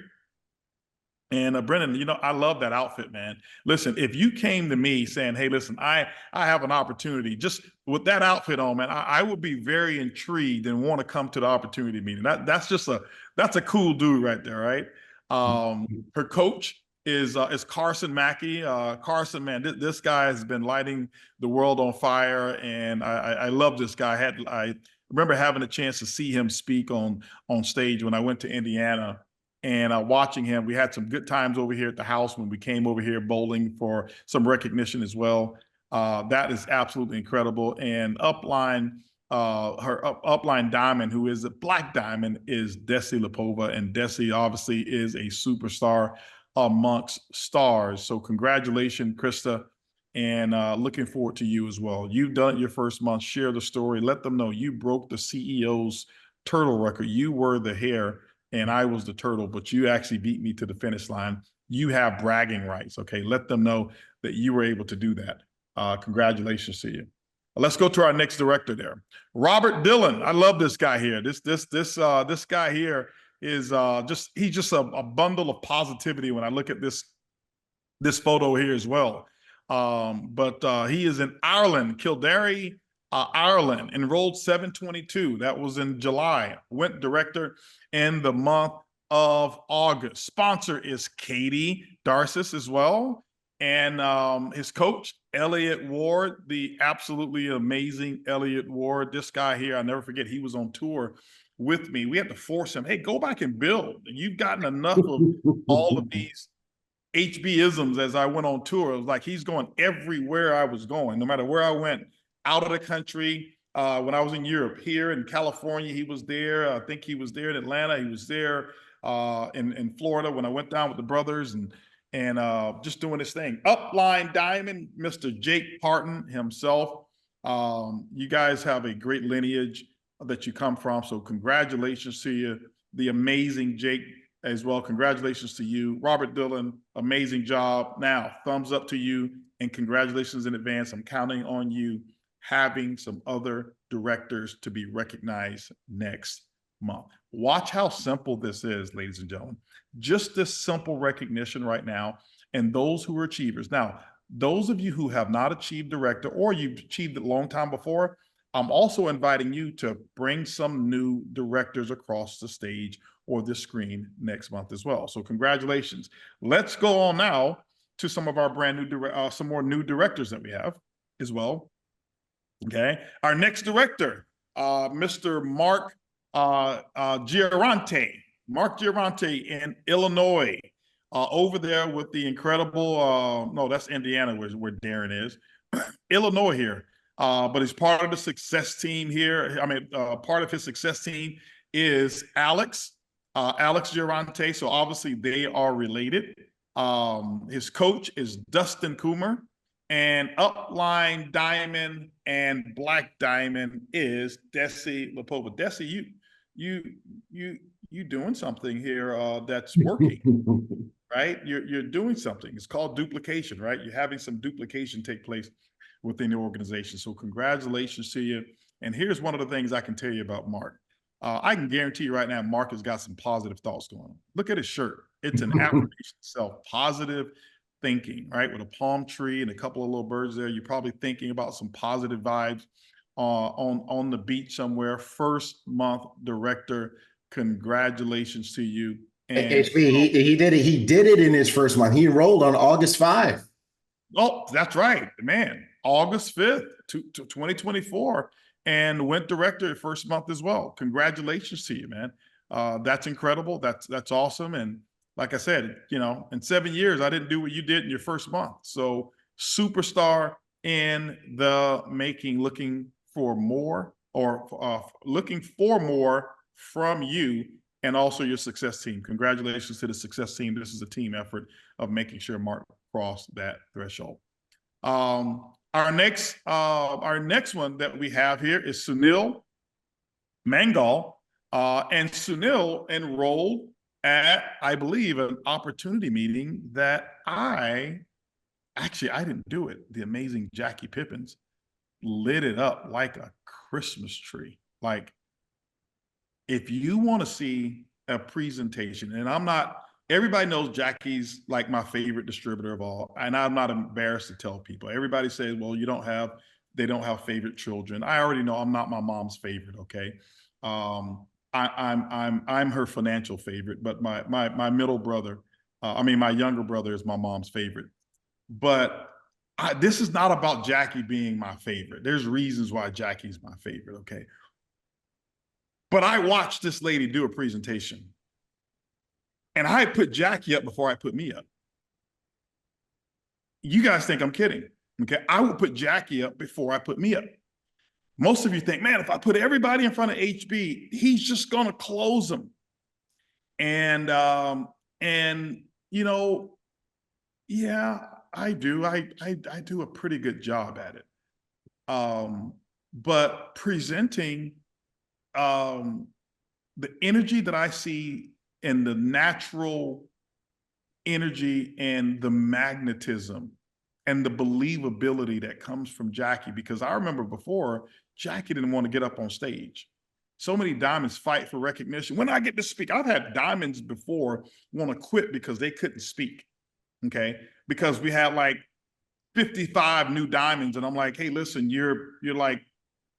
And Brendan, you know, I love that outfit, man. Listen, if you came to me saying, hey, listen, I have an opportunity, just with that outfit on, man, I would be very intrigued and want to come to the opportunity meeting. That's a cool dude right there, right? Her coach is Carson Mackey. Carson, man, this guy has been lighting the world on fire, and I love this guy. I remember having a chance to see him speak on stage when I went to Indiana. And watching him, we had some good times over here at the house when we came over here bowling for some recognition as well. That is absolutely incredible. And upline, her upline diamond, who is a black diamond, is Desi Lipova. And Desi obviously is a superstar amongst stars. So congratulations, Krista. And looking forward to you as well. You've done it your first month. Share the story. Let them know you broke the CEO's turtle record. You were the hare and I was the turtle, but you actually beat me to the finish line. You have bragging rights, okay? Let them know that you were able to do that. Congratulations to you. Let's go to our next director there. Robert Dillon. I love this guy here. This guy here is he's just a bundle of positivity when I look at this photo here as well. But he is in Ireland, Kildare, Ireland, enrolled 722. That was in July. Went director in the month of August. Sponsor is Katie Darcis as well. And his coach, Elliot Ward, the absolutely amazing Elliot Ward. This guy here, I'll never forget, he was on tour with me. We had to force him, hey, go back and build. You've gotten enough of all of these HB-isms as I went on tour. It was like he's going everywhere I was going, no matter where I went. Out of the country, when I was in Europe, here in California, he was there. I think he was there in Atlanta. He was there in Florida when I went down with the brothers and just doing his thing. Upline Diamond, Mr. Jake Parton himself. You guys have a great lineage that you come from, so congratulations to you. The amazing Jake as well. Congratulations to you. Robert Dillon, amazing job. Now, thumbs up to you and congratulations in advance. I'm counting on you having some other directors to be recognized next month. Watch how simple this is, ladies and gentlemen. Just this simple recognition right now, and those who are achievers. Now, those of you who have not achieved director or you've achieved it a long time before, I'm also inviting you to bring some new directors across the stage or the screen next month as well. So congratulations. Let's go on now to some of our brand new, some more new directors that we have as well. Okay, our next director, Mr. Mark Giarante. Mark Giarante in Illinois, over there with the incredible, no, that's Indiana where Darren is. Illinois here, but he's part of the success team here. I mean, part of his success team is Alex Giarante, so obviously they are related. His coach is Dustin Coomer. And upline diamond and black diamond is Desi Lipova. Desi, you doing something here that's working, right? You're doing something. It's called duplication, right? You're having some duplication take place within the organization. So congratulations to you. And here's one of the things I can tell you about Mark. I can guarantee you right now, Mark has got some positive thoughts going on. Look at his shirt. It's an affirmation self, positive thinking, right? With a palm tree and a couple of little birds there. You're probably thinking about some positive vibes on the beach somewhere. First month director, congratulations to you. And HB, he did it. He did it in his first month. He enrolled on August 5. Oh, that's right, man. August 5th, 2024, and went director first month as well. Congratulations to you, man. That's incredible. That's awesome. And like I said, you know, in 7 years, I didn't do what you did in your first month. So superstar in the making, looking for more from you and also your success team. Congratulations to the success team. This is a team effort of making sure Mark crossed that threshold. Our next one that we have here is Sunil Mangal. And Sunil enrolled at, I believe, an opportunity meeting that I didn't do it. The amazing Jackie Pippins lit it up like a Christmas tree. Like, if you want to see a presentation, and everybody knows Jackie's like my favorite distributor of all, and I'm not embarrassed to tell people. Everybody says, well, they don't have favorite children. I already know I'm not my mom's favorite, okay? I'm her financial favorite, but my middle brother, my younger brother is my mom's favorite. But this is not about Jackie being my favorite. There's reasons why Jackie's my favorite, okay? But I watched this lady do a presentation, and I put Jackie up before I put me up. You guys think I'm kidding, okay? I would put Jackie up before I put me up. Most of you think, man, if I put everybody in front of HB, he's just gonna close them. And you know, yeah, I do. I do a pretty good job at it. But presenting the energy that I see and the natural energy and the magnetism and the believability that comes from Jackie, because I remember before, Jackie didn't want to get up on stage. So many diamonds fight for recognition. When I get to speak, I've had diamonds before want to quit because they couldn't speak, okay? Because we had like 55 new diamonds, and I'm like, hey, listen, you're like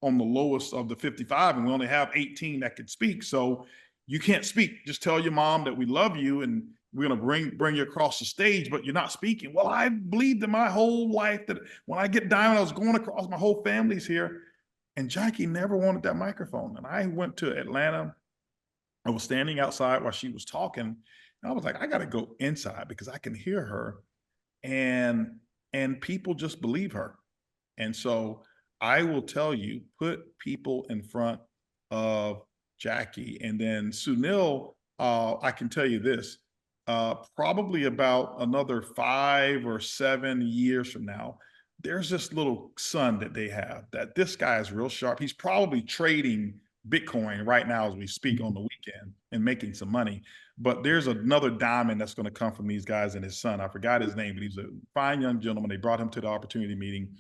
on the lowest of the 55, and we only have 18 that could speak, so you can't speak. Just tell your mom that we love you, and we're gonna bring you across the stage, but you're not speaking. Well, I believed in my whole life that when I get diamond, I was going across, my whole family's here. And Jackie never wanted that microphone. And I went to Atlanta. I was standing outside while she was talking. And I was like, I got to go inside because I can hear her. And people just believe her. And so I will tell you, put people in front of Jackie. And then Sunil, I can tell you this, probably about another 5 or 7 years from now, there's this little son that they have that this guy is real sharp. He's probably trading Bitcoin right now as we speak on the weekend and making some money. But there's another diamond that's going to come from these guys and his son. I forgot his name, but he's a fine young gentleman. They brought him to the opportunity meeting.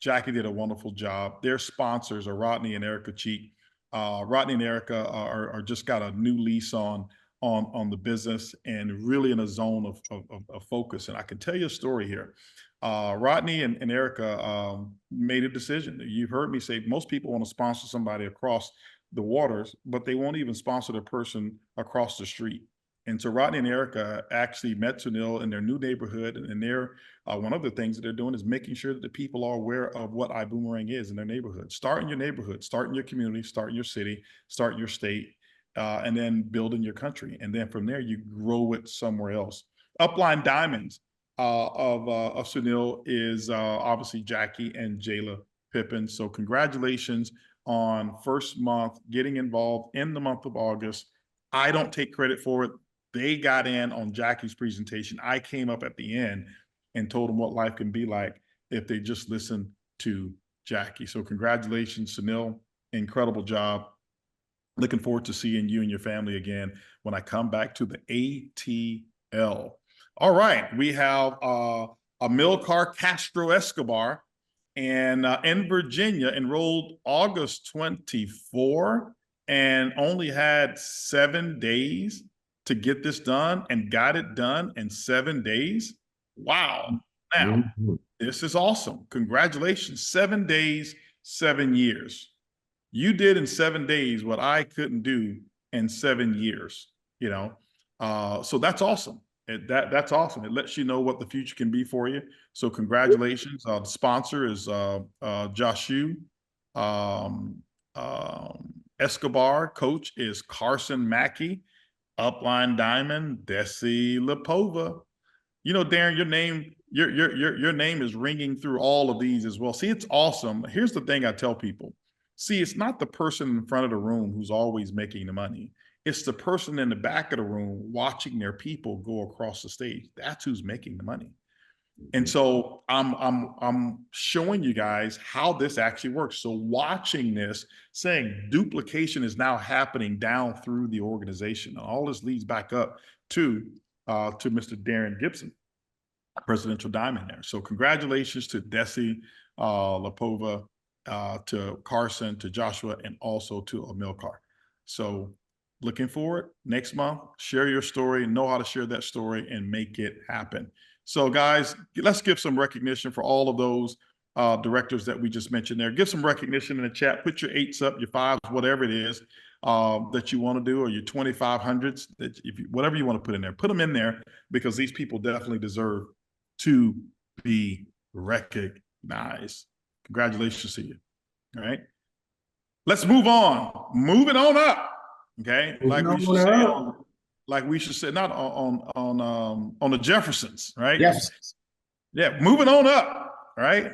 Jackie did a wonderful job. Their sponsors are Rodney and Erica Cheek. Rodney and Erica are just got a new lease on the business and really in a zone of focus. And I can tell you a story here. Rodney and Erica made a decision. You've heard me say most people want to sponsor somebody across the waters, but they won't even sponsor the person across the street. And so Rodney and Erica actually met Sunil in their new neighborhood, and they're one of the things that they're doing is making sure that the people are aware of what Ibüümerang is in their neighborhood. Start in your neighborhood, start in your community, start in your city, start in your state, and then build in your country. And then from there, you grow it somewhere else. Upline Diamonds of Sunil is obviously Jackie and Jayla Pippin. So congratulations on first month getting involved in the month of August. I don't take credit for it. They got in on Jackie's presentation. I came up at the end and told them what life can be like if they just listen to Jackie. So congratulations, Sunil. Incredible job. Looking forward to seeing you and your family again when I come back to the ATL. All right, we have Amilcar Castro Escobar, and in Virginia, enrolled August 24 and only had 7 days to get this done and got it done in 7 days. Wow. Now, this is awesome. Congratulations. 7 days, 7 years. You did in 7 days what I couldn't do in 7 years, you know? So that's awesome. That's awesome. It lets you know what the future can be for you. So congratulations. The sponsor is Joshu Escobar. Coach is Carson Mackey. Upline Diamond, Desi Lipova. You know, Darren, your name is ringing through all of these as well. See, it's awesome. Here's the thing I tell people. See, it's not the person in front of the room who's always making the money. It's the person in the back of the room watching their people go across the stage. That's who's making the money. And so I'm showing you guys how this actually works. So watching this, saying duplication is now happening down through the organization. All this leads back up to Mr. Darren Gibson, presidential diamond there. So congratulations to Desi Lapova, to Carson, to Joshua, and also to Amilcar. So looking forward next month, share your story, know how to share that story and make it happen. So guys, let's give some recognition for all of those directors that we just mentioned there. Give some recognition in the chat, put your 8s up, your 5s, whatever it is that you want to do, or your 2500s, that whatever you want to put in there, put them in there, because these people definitely deserve to be recognized. Congratulations to you. All right. Let's move on. Moving on up. Okay. Like we should say, not on the Jeffersons, right? Yes. Yeah, moving on up, right?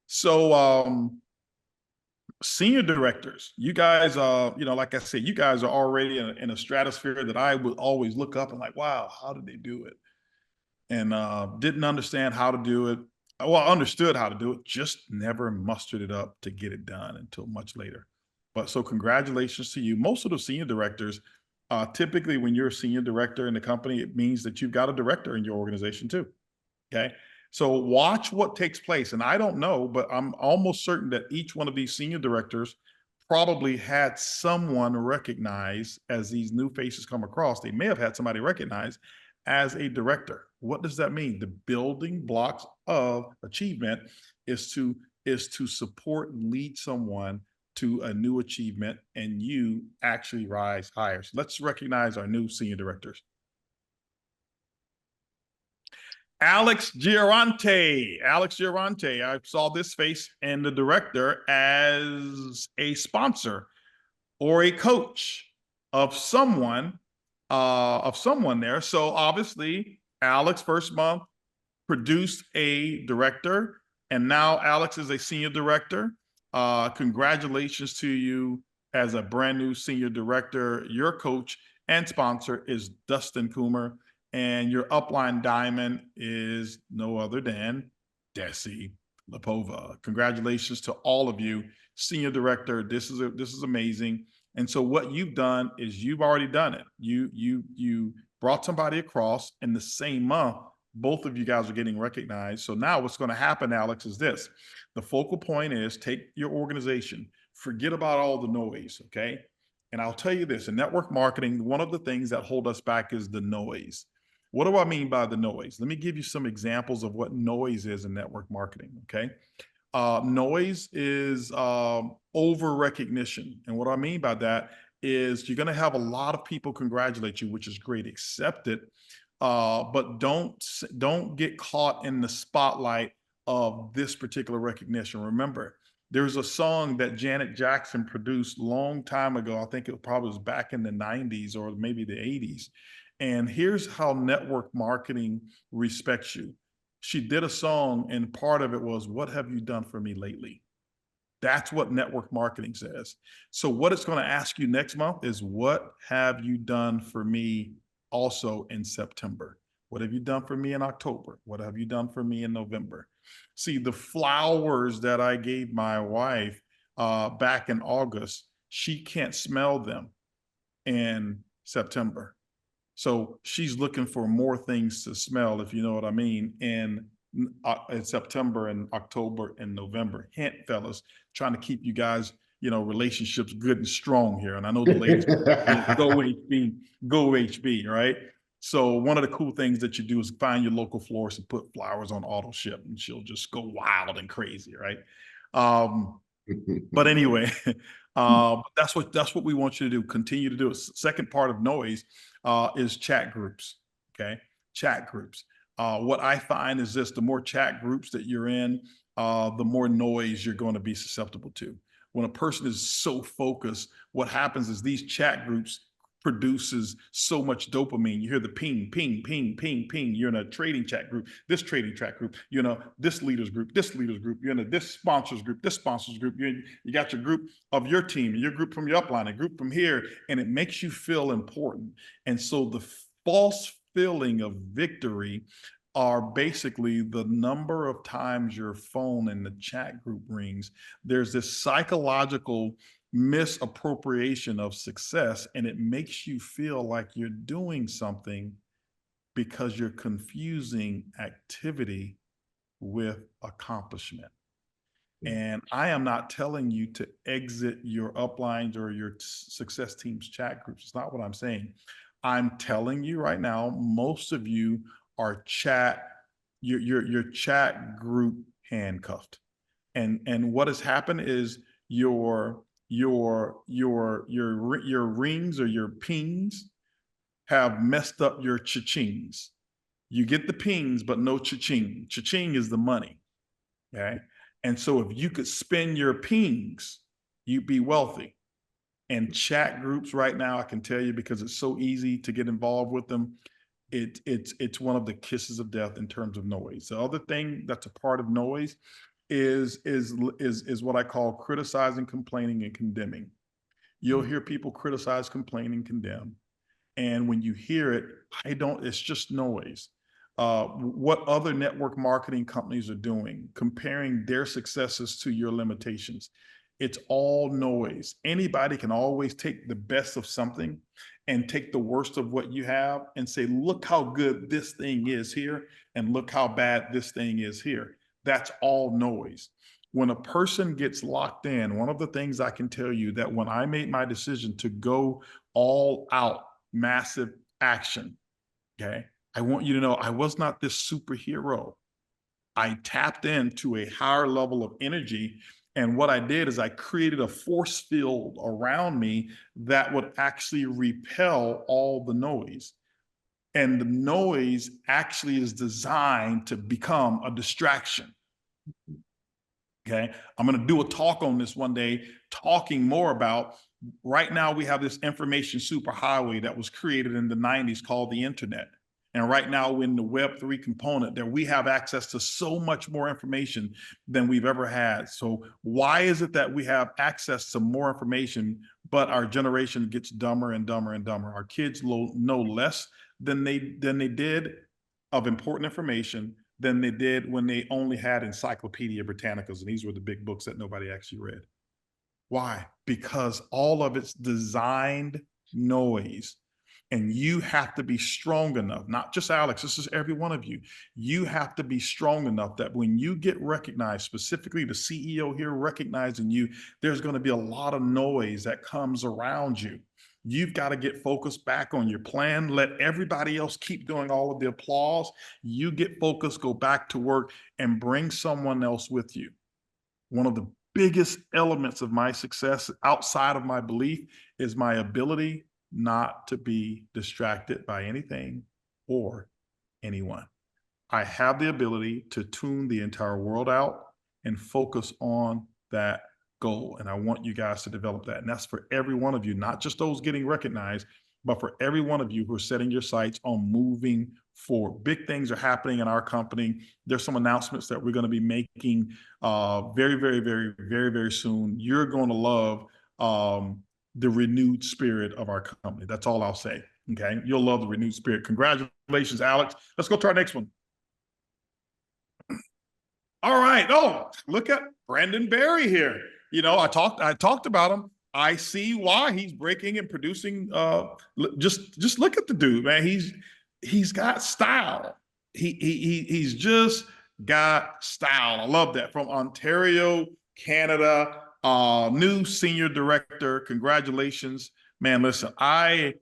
So senior directors, you guys like I said, you guys are already in a stratosphere that I would always look up and like, wow, how did they do it? And didn't understand how to do it. Well, I understood how to do it, just never mustered it up to get it done until much later. But so congratulations to you. Most of the senior directors, typically when you're a senior director in the company, it means that you've got a director in your organization too. Okay. So watch what takes place. And I don't know, but I'm almost certain that each one of these senior directors probably had someone recognized as these new faces come across. They may have had somebody recognized as a director. What does that mean? The building blocks of achievement is to support and lead someone to a new achievement, and you actually rise higher. So let's recognize our new senior directors. Alex Giorante. Alex Giorante. I saw this face and the director as a sponsor or a coach of someone there. So obviously, Alex first month produced a director, and now Alex is a senior director. Congratulations to you as a brand new senior director. Your coach and sponsor is Dustin Coomer, and your upline diamond is no other than Desi Lapova. Congratulations to all of you, senior director. This is amazing. And so what you've done is you've already done it. You brought somebody across in the same month. Both of you guys are getting recognized. So now what's going to happen, Alex, is this. The focal point is take your organization, forget about all the noise, okay? And I'll tell you this, in network marketing, one of the things that hold us back is the noise. What do I mean by the noise? Let me give you some examples of what noise is in network marketing, okay? Noise is over recognition. And what I mean by that is you're going to have a lot of people congratulate you, which is great, accept it. But don't get caught in the spotlight of this particular recognition. Remember, there's a song that Janet Jackson produced a long time ago. I think it probably was back in the 90s or maybe the 80s. And here's how network marketing respects you. She did a song, and part of it was, "What have you done for me lately?" That's what network marketing says. So what it's going to ask you next month is, what have you done for me also in September? What have you done for me in October? What have you done for me in November? See, the flowers that I gave my wife back in August, she can't smell them in September. So she's looking for more things to smell, if you know what I mean, in September and October and November. Hint, fellas, trying to keep you guys, relationships good and strong here. And I know the ladies go HB, right? So one of the cool things that you do is find your local florist and put flowers on auto ship, and she'll just go wild and crazy, right? But anyway, that's what we want you to do. Continue to do it. Second part of noise is chat groups. Okay, chat groups. What I find is this: the more chat groups that you're in, the more noise you're going to be susceptible to. When a person is so focused, what happens is these chat groups produces so much dopamine. You hear the ping, ping, ping, ping, ping. You're in a trading chat group, this trading chat group, this leaders group, this leaders group. You're in this sponsors group, this sponsors group. You got your group of your team, your group from your upline, a group from here, and it makes you feel important. And so the false feeling of victory are basically the number of times your phone in the chat group rings. There's this psychological misappropriation of success, and it makes you feel like you're doing something because you're confusing activity with accomplishment. And I am not telling you to exit your uplines or your success team's chat groups. It's not what I'm saying. I'm telling you right now, most of you are your chat group handcuffed. And what has happened is your rings or your pings have messed up your cha-chings. You get the pings, but no cha-ching. Cha-ching is the money. Okay. And so if you could spend your pings, you'd be wealthy. And chat groups right now, I can tell you, because it's so easy to get involved with them, it's one of the kisses of death in terms of noise. The other thing that's a part of noise is what I call criticizing, complaining, and condemning. You'll hear people criticize, complain, and condemn. And when you hear it, it's just noise. What other network marketing companies are doing, comparing their successes to your limitations. It's all noise. Anybody can always take the best of something and take the worst of what you have and say, look how good this thing is here, and look how bad this thing is here. That's all noise. When a person gets locked in, one of the things I can tell you that when I made my decision to go all out, massive action, okay, I want you to know I was not this superhero. I tapped into a higher level of energy. And what I did is I created a force field around me that would actually repel all the noise. And the noise actually is designed to become a distraction. Okay. I'm going to do a talk on this one day, talking more about right now we have this information superhighway that was created in the 90s called the internet. And right now we're in the Web3 component that we have access to so much more information than we've ever had. So why is it that we have access to more information, but our generation gets dumber and dumber and dumber? Our kids know less than they did of important information than they did when they only had Encyclopedia Britannicas, and these were the big books that nobody actually read. Why? Because all of it's designed noise. And you have to be strong enough, not just Alex, this is every one of you. You have to be strong enough that when you get recognized, specifically the CEO here recognizing you, there's going to be a lot of noise that comes around you. You've got to get focused back on your plan. Let everybody else keep doing all of the applause. You get focused, go back to work, and bring someone else with you. One of the biggest elements of my success outside of my belief is my ability not to be distracted by anything or anyone. I have the ability to tune the entire world out and focus on that goal. And I want you guys to develop that. And that's for every one of you, not just those getting recognized, but for every one of you who are setting your sights on moving forward. Big things are happening in our company. There's some announcements that we're going to be making very, very, very, very, very soon. You're going to love the renewed spirit of our company. That's all I'll say. Okay. You'll love the renewed spirit. Congratulations, Alex. Let's go to our next one. All right. Oh, look at Brandon Berry here. You know, I talked about him. I see why he's breaking and producing. Just look at the dude, man. He's got style. He's just got style. I love that. From Ontario, Canada. New senior director. Congratulations, man. Listen, I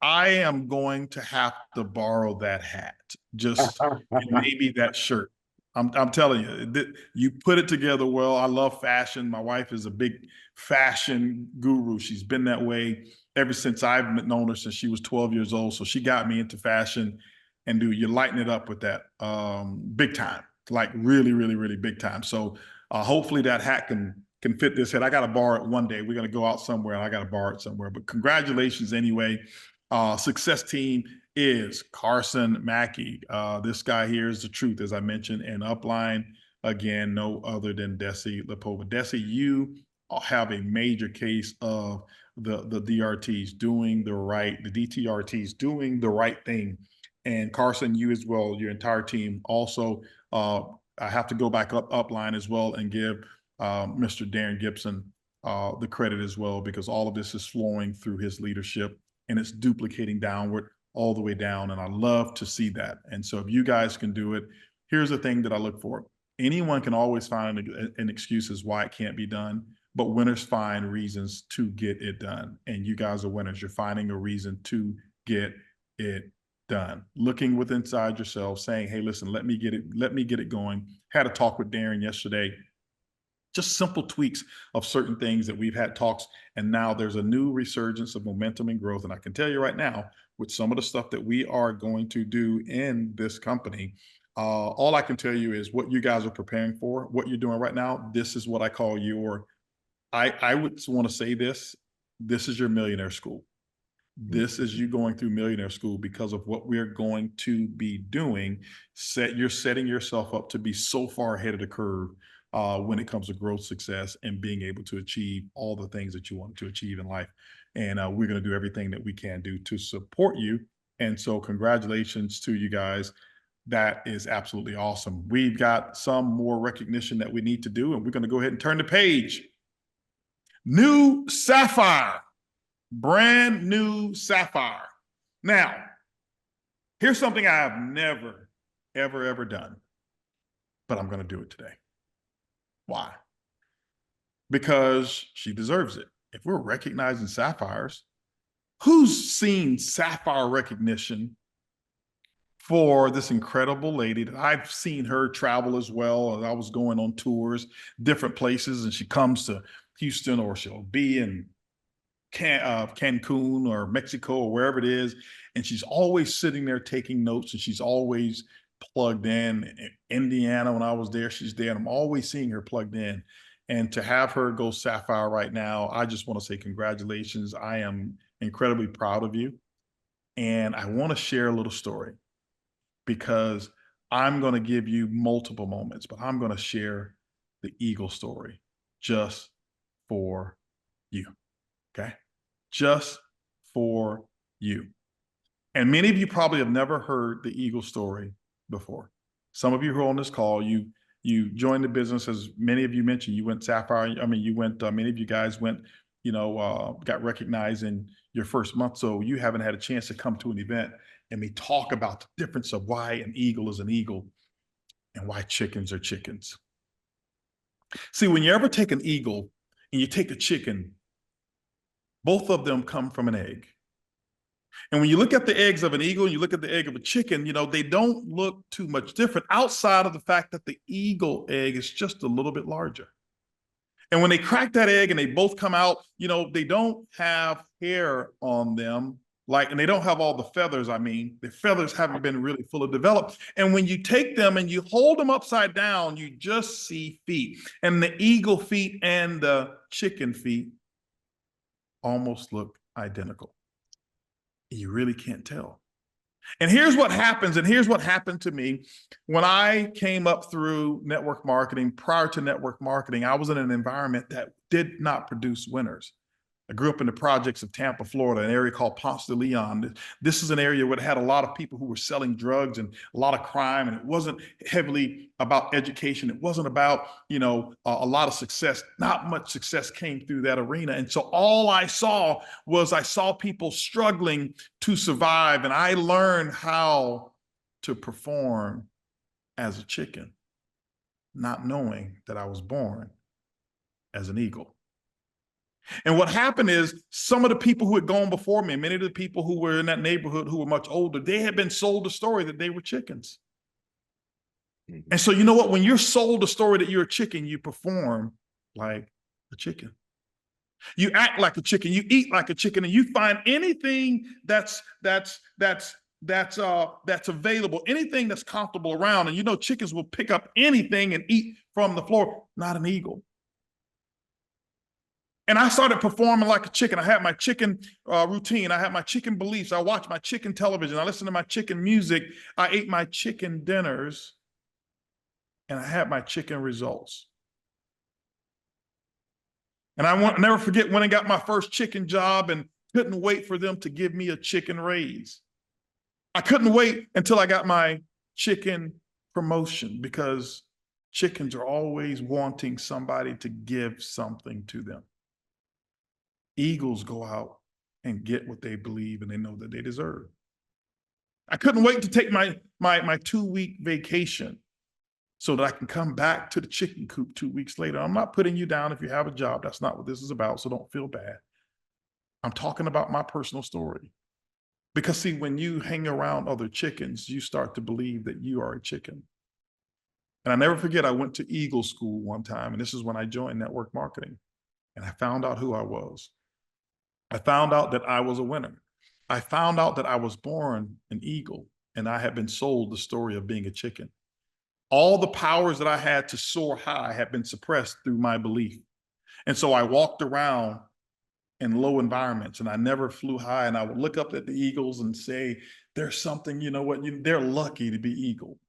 am going to have to borrow that hat, just maybe that shirt. I'm telling you, you put it together well. I love fashion. My wife is a big fashion guru. She's been that way ever since I've known her, since she was 12 years old. So she got me into fashion, and dude, you're lighting it up with that big time, like really, really, really big time. So hopefully that hat can fit this head. I got to borrow it one day. We're going to go out somewhere and I got to borrow it somewhere, but congratulations anyway. Success team is Carson Mackey. This guy here is the truth, as I mentioned, and upline, again, no other than Desi Lepova. Desi, you have a major case of the DRTs doing the DTRTs doing the right thing And Carson, you as well, your entire team. Also, I have to go back upline as well and give Mr. Darren Gibson the credit as well, because all of this is flowing through his leadership and it's duplicating downward all the way down. And I love to see that. And so if you guys can do it, here's the thing that I look for. Anyone can always find an excuse as why it can't be done, but winners find reasons to get it done. And you guys are winners. You're finding a reason to get it done. Looking with inside yourself, saying, hey, listen, let me get it going. Had a talk with Darren yesterday. Just simple tweaks of certain things that we've had talks, and now there's a new resurgence of momentum and growth. And I can tell you right now, with some of the stuff that we are going to do in this company, all I can tell you is what you guys are preparing for, what you're doing right now. This is what I call your, I would want to say this is your millionaire school. This is you going through millionaire school because of what we're going to be doing. You're setting yourself up to be so far ahead of the curve when it comes to growth, success, and being able to achieve all the things that you want to achieve in life. And we're going to do everything that we can do to support you. And so congratulations to you guys. That is absolutely awesome. We've got some more recognition that we need to do, and we're going to go ahead and turn the page. New Sapphire, brand new Sapphire. Now, here's something I have never, ever done, but I'm going to do it today. Why? Because she deserves it. If we're recognizing sapphires, who's seen sapphire recognition for this incredible lady that I've seen her travel as well? As I was going on tours, different places, and she comes to Houston, or she'll be in Cancun or Mexico or wherever it is, and she's always sitting there taking notes, and she's always plugged in. Indiana, when I was there, she's there, and I'm always seeing her plugged in. And to have her go sapphire right now, I just want to say congratulations. I am incredibly proud of you. And I want to share a little story, because I'm going to give you multiple moments, but I'm going to share the eagle story just for you. Okay? Just for you. And many of you probably have never heard the eagle story before. Some of you who are on this call, you joined the business, as many of you mentioned, you went sapphire. I mean, you went, many of you guys went, got recognized in your first month. So you haven't had a chance to come to an event and me talk about the difference of why an eagle is an eagle and why chickens are chickens. See, when you ever take an eagle and you take a chicken, both of them come from an egg. And when you look at the eggs of an eagle and you look at the egg of a chicken, they don't look too much different, outside of the fact that the eagle egg is just a little bit larger. And when they crack that egg and they both come out, they don't have hair on them, and they don't have all the feathers. I mean, the feathers haven't been really fully developed. And when you take them and you hold them upside down, you just see feet. And the eagle feet and the chicken feet almost look identical. You really can't tell. And here's what happens, and here's what happened to me when I came up through network marketing. Prior to network marketing, I was in an environment that did not produce winners. I grew up in the projects of Tampa, Florida, an area called Ponce de Leon. This is an area where it had a lot of people who were selling drugs and a lot of crime, and it wasn't heavily about education. It wasn't about, a lot of success. Not much success came through that arena. And so all I saw people struggling to survive, and I learned how to perform as a chicken, not knowing that I was born as an eagle. And what happened is, some of the people who had gone before me, many of the people who were in that neighborhood who were much older, they had been sold the story that they were chickens. And so, you know what? When you're sold the story that you're a chicken, you perform like a chicken. You act like a chicken. You eat like a chicken, and you find anything that's available, anything that's comfortable around. And chickens will pick up anything and eat from the floor. Not an eagle. And I started performing like a chicken. I had my chicken routine. I had my chicken beliefs. I watched my chicken television. I listened to my chicken music. I ate my chicken dinners. And I had my chicken results. And I never forget when I got my first chicken job and couldn't wait for them to give me a chicken raise. I couldn't wait until I got my chicken promotion because chickens are always wanting somebody to give something to them. Eagles go out and get what they believe and they know that they deserve. I couldn't wait to take my 2-week vacation so that I can come back to the chicken coop 2 weeks later. I'm not putting you down if you have a job. That's not what this is about, so don't feel bad. I'm talking about my personal story. Because see, when you hang around other chickens, you start to believe that you are a chicken. And I never forget, I went to Eagle School one time, and this is when I joined network marketing. And I found out who I was. I found out that I was a winner. I found out that I was born an eagle, and I had been sold the story of being a chicken. All the powers that I had to soar high had been suppressed through my belief. And so I walked around in low environments and I never flew high, and I would look up at the eagles and say, there's something, you know what, they're lucky to be eagle.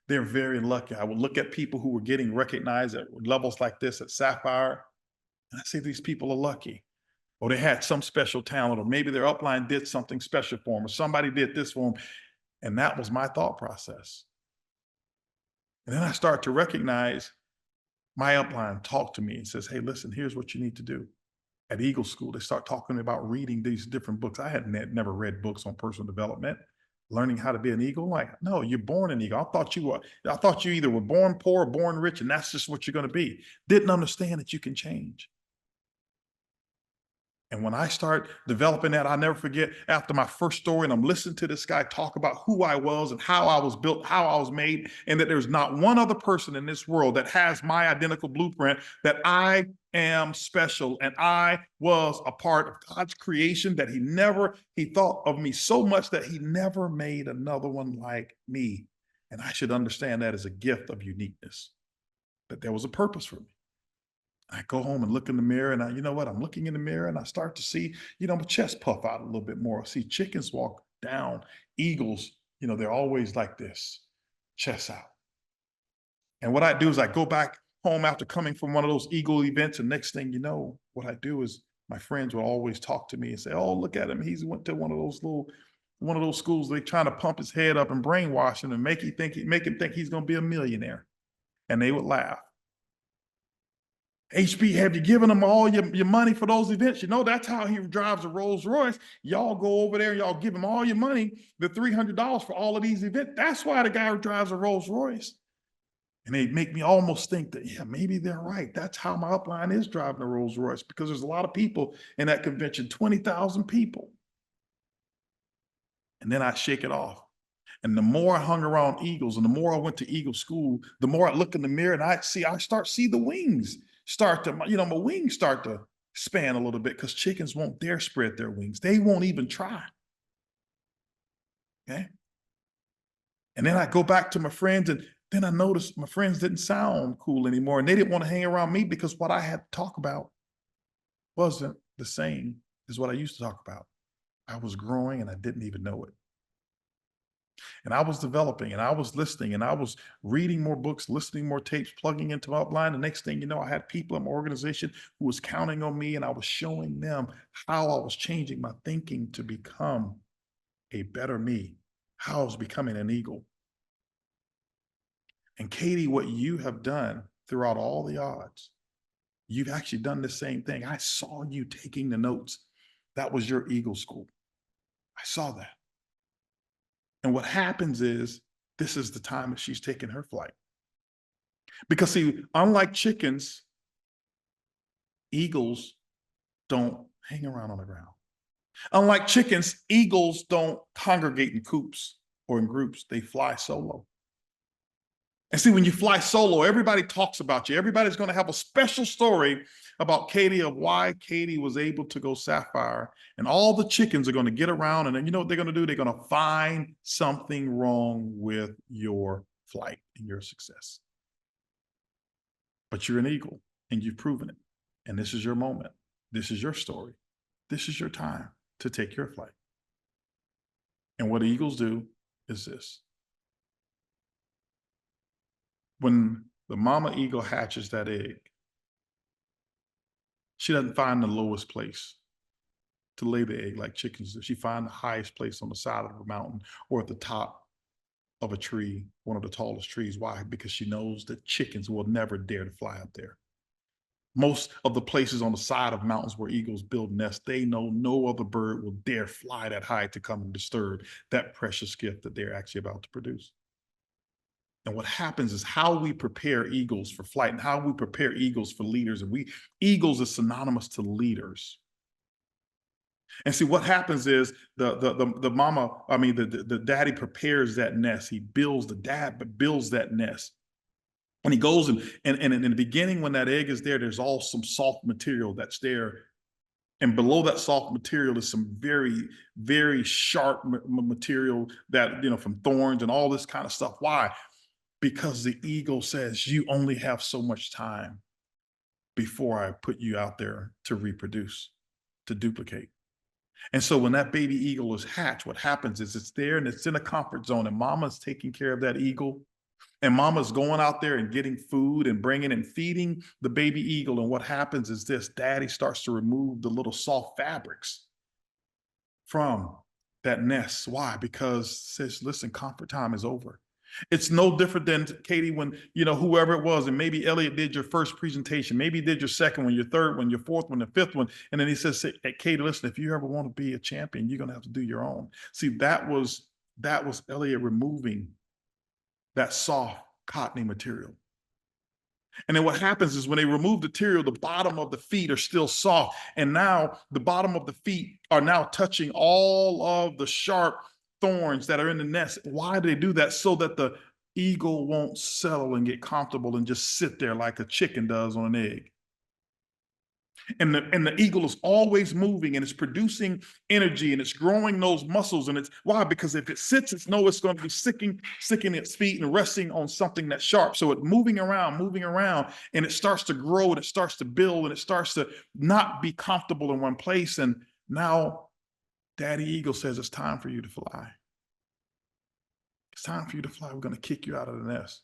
They're very lucky. I would look at people who were getting recognized at levels like this at Sapphire, and I say, these people are lucky. Or they had some special talent, or maybe their upline did something special for them, or somebody did this for them. And that was my thought process. And then I start to recognize my upline talk to me and says, hey, listen, here's what you need to do. At Eagle School, they start talking about reading these different books. I had never read books on personal development, learning how to be an eagle. Like, no, you're born an eagle. I thought you either were born poor or born rich, and that's just what you're going to be. Didn't understand that you can change. And when I start developing that, I'll never forget, after my first story, and I'm listening to this guy talk about who I was and how I was built, how I was made, and that there's not one other person in this world that has my identical blueprint, that I am special and I was a part of God's creation, that he thought of me so much that he never made another one like me. And I should understand that as a gift of uniqueness, that there was a purpose for me. I go home and look in the mirror, and you know what? I'm looking in the mirror and I start to see, my chest puff out a little bit more. I see chickens walk down, eagles, they're always like this, chest out. And what I do is I go back home after coming from one of those eagle events, and next thing you know, what I do is my friends will always talk to me and say, oh, look at him. He's went to one of those schools. They're trying to pump his head up and brainwash him and make him think he's going to be a millionaire. And they would laugh. HB, have you given him all your money for those events? That's how he drives a Rolls Royce. Y'all go over there, y'all give him all your money, the $300 for all of these events. That's why the guy who drives a Rolls Royce. And they make me almost think that, yeah, maybe they're right. That's how my upline is driving a Rolls Royce, because there's a lot of people in that convention, 20,000 people. And then I shake it off. And the more I hung around eagles and the more I went to Eagle School, the more I look in the mirror and I start to see the wings my wings start to span a little bit, because chickens won't dare spread their wings. They won't even try. Okay. And then I go back to my friends, and then I noticed my friends didn't sound cool anymore, and they didn't want to hang around me because what I had to talk about wasn't the same as what I used to talk about. I was growing and I didn't even know it. And I was developing and I was listening and I was reading more books, listening more tapes, plugging into my upline. The next thing you know, I had people in my organization who was counting on me, and I was showing them how I was changing my thinking to become a better me, how I was becoming an eagle. And Katie, what you have done throughout all the odds, you've actually done the same thing. I saw you taking the notes. That was your Eagle School. I saw that. And what happens is, this is the time that she's taking her flight. Because see, unlike chickens, eagles don't hang around on the ground. Unlike chickens, eagles don't congregate in coops or in groups. They fly solo. And see, when you fly solo, everybody talks about you. Everybody's going to have a special story about Katie, of why Katie was able to go Sapphire. And all the chickens are going to get around, and then you know what they're going to do? They're going to find something wrong with your flight and your success. But you're an eagle, and you've proven it. And this is your moment. This is your story. This is your time to take your flight. And what eagles do is this. When the mama eagle hatches that egg, she doesn't find the lowest place. to lay the egg like chickens do. She finds the highest place on the side of a mountain or at the top of a tree, one of the tallest trees. Why? Because she knows that chickens will never dare to fly up there. Most of the places on the side of mountains where eagles build nests, they know no other bird will dare fly that high to come and disturb that precious gift that they're actually about to produce. And what happens is how we prepare eagles for flight and how we prepare eagles for leaders. And eagles is synonymous to leaders. And see, what happens is the mama, I mean, the daddy prepares that nest. He builds, the dad builds that nest. And he goes and in the beginning, when that egg is there, there's all some soft material that's there. And below that soft material is some very, very sharp material that, from thorns and all this kind of stuff. Why? Because the eagle says, you only have so much time before I put you out there to reproduce, to duplicate. And so when that baby eagle is hatched, what happens is it's there and it's in a comfort zone, and mama's taking care of that eagle. And mama's going out there and getting food and bringing and feeding the baby eagle. And what happens is this: daddy starts to remove the little soft fabrics from that nest. Why? Because says, listen, comfort time is over. It's no different than, Katie, when, whoever it was, and maybe Elliot did your first presentation, maybe he did your second one, your third one, your fourth one, the fifth one. And then he says, hey, Katie, listen, if you ever want to be a champion, you're going to have to do your own. See, that was Elliot removing that soft cottony material. And then what happens is when they remove the material, the bottom of the feet are still soft. And now the bottom of the feet are now touching all of the sharp thorns that are in the nest. Why do they do that? So that the eagle won't settle and get comfortable and just sit there like a chicken does on an egg. And the eagle is always moving and it's producing energy and it's growing those muscles. And it's why? Because if it sits, it's going to be sticking its feet and resting on something that's sharp. So it's moving around, and it starts to grow and it starts to build and it starts to not be comfortable in one place. And now Daddy Eagle says, it's time for you to fly. It's time for you to fly. We're going to kick you out of the nest.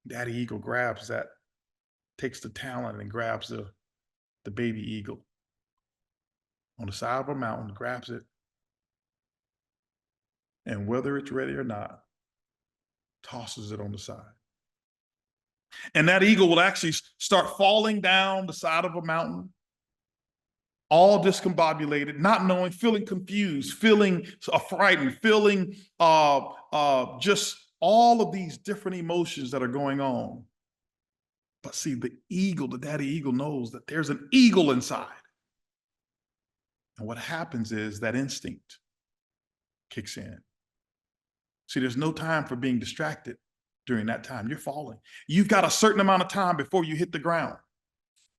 Daddy Eagle grabs that, takes the talon and grabs the baby eagle on the side of a mountain, grabs it, and whether it's ready or not, tosses it on the side. And that eagle will actually start falling down the side of a mountain, all discombobulated, not knowing, feeling confused, feeling frightened, feeling just all of these different emotions that are going on. But see, the daddy eagle knows that there's an eagle inside. And what happens is that instinct kicks in. See, there's no time for being distracted during that time. You're falling. You've got a certain amount of time before you hit the ground.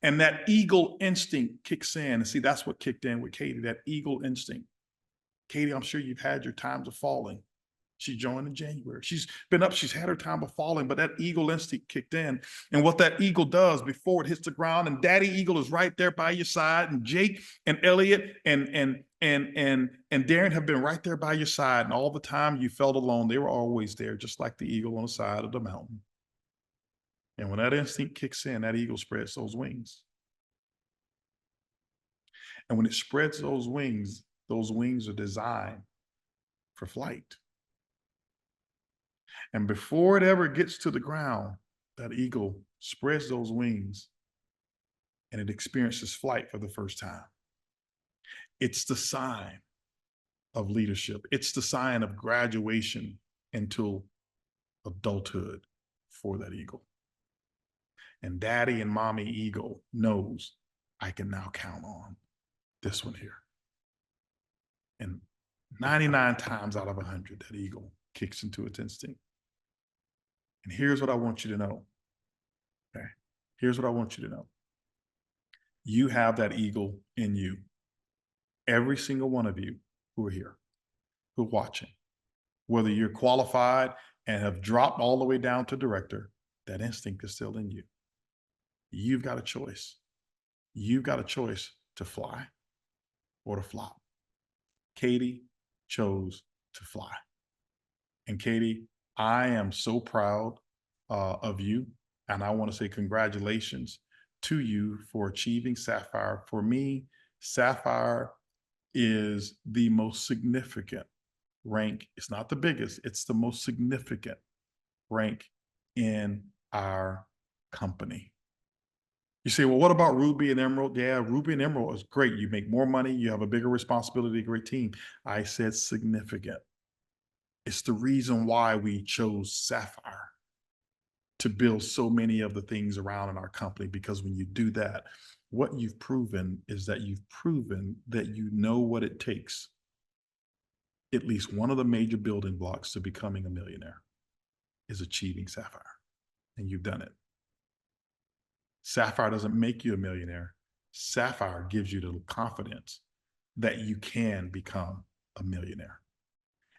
And that eagle instinct kicks in. And see, that's what kicked in with Katie, that eagle instinct. Katie, I'm sure you've had your times of falling. She joined in January. She's been up, she's had her time of falling, but that eagle instinct kicked in. And what that eagle does before it hits the ground, and Daddy Eagle is right there by your side, and Jake and Elliot and Darren have been right there by your side. And all the time you felt alone, they were always there, just like the eagle on the side of the mountain. And when that instinct kicks in, that eagle spreads those wings. And when it spreads those wings are designed for flight. And before it ever gets to the ground, that eagle spreads those wings and it experiences flight for the first time. It's the sign of leadership. It's the sign of graduation into adulthood for that eagle. And Daddy and Mommy Eagle knows, I can now count on this one here. And 99 times out of 100, that eagle kicks into its instinct. And here's what I want you to know. Okay. Here's what I want you to know. You have that eagle in you. Every single one of you who are here, who are watching, whether you're qualified and have dropped all the way down to director, that instinct is still in you. You've got a choice. You've got a choice to fly or to flop. Katie chose to fly. And Katie, I am so proud of you. And I want to say congratulations to you for achieving Sapphire. For me, Sapphire is the most significant rank. It's not the biggest, it's the most significant rank in our company. You say, well, what about Ruby and Emerald? Yeah, Ruby and Emerald is great. You make more money, you have a bigger responsibility, a great team. I said significant. It's the reason why we chose Sapphire to build so many of the things around in our company, because when you do that, what you've proven is that you've proven that you know what it takes, at least one of the major building blocks to becoming a millionaire is achieving Sapphire, and you've done it. Sapphire doesn't make you a millionaire. Sapphire gives you the confidence that you can become a millionaire.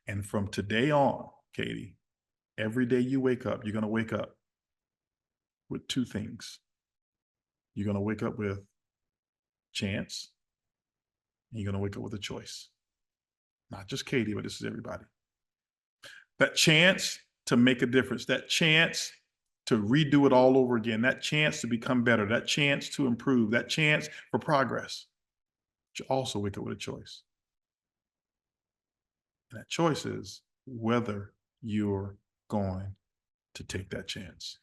And from today on, Katie, every day you wake up, you're going to wake up with two things. You're going to wake up with chance, and you're going to wake up with a choice. Not just Katie, but this is everybody. That chance to make a difference, that chance to redo it all over again, that chance to become better, that chance to improve, that chance for progress. But you also wake up with a choice. And that choice is whether you're going to take that chance.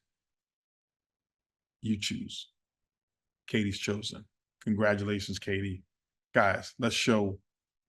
You choose. Katie's chosen. Congratulations, Katie. Guys, let's show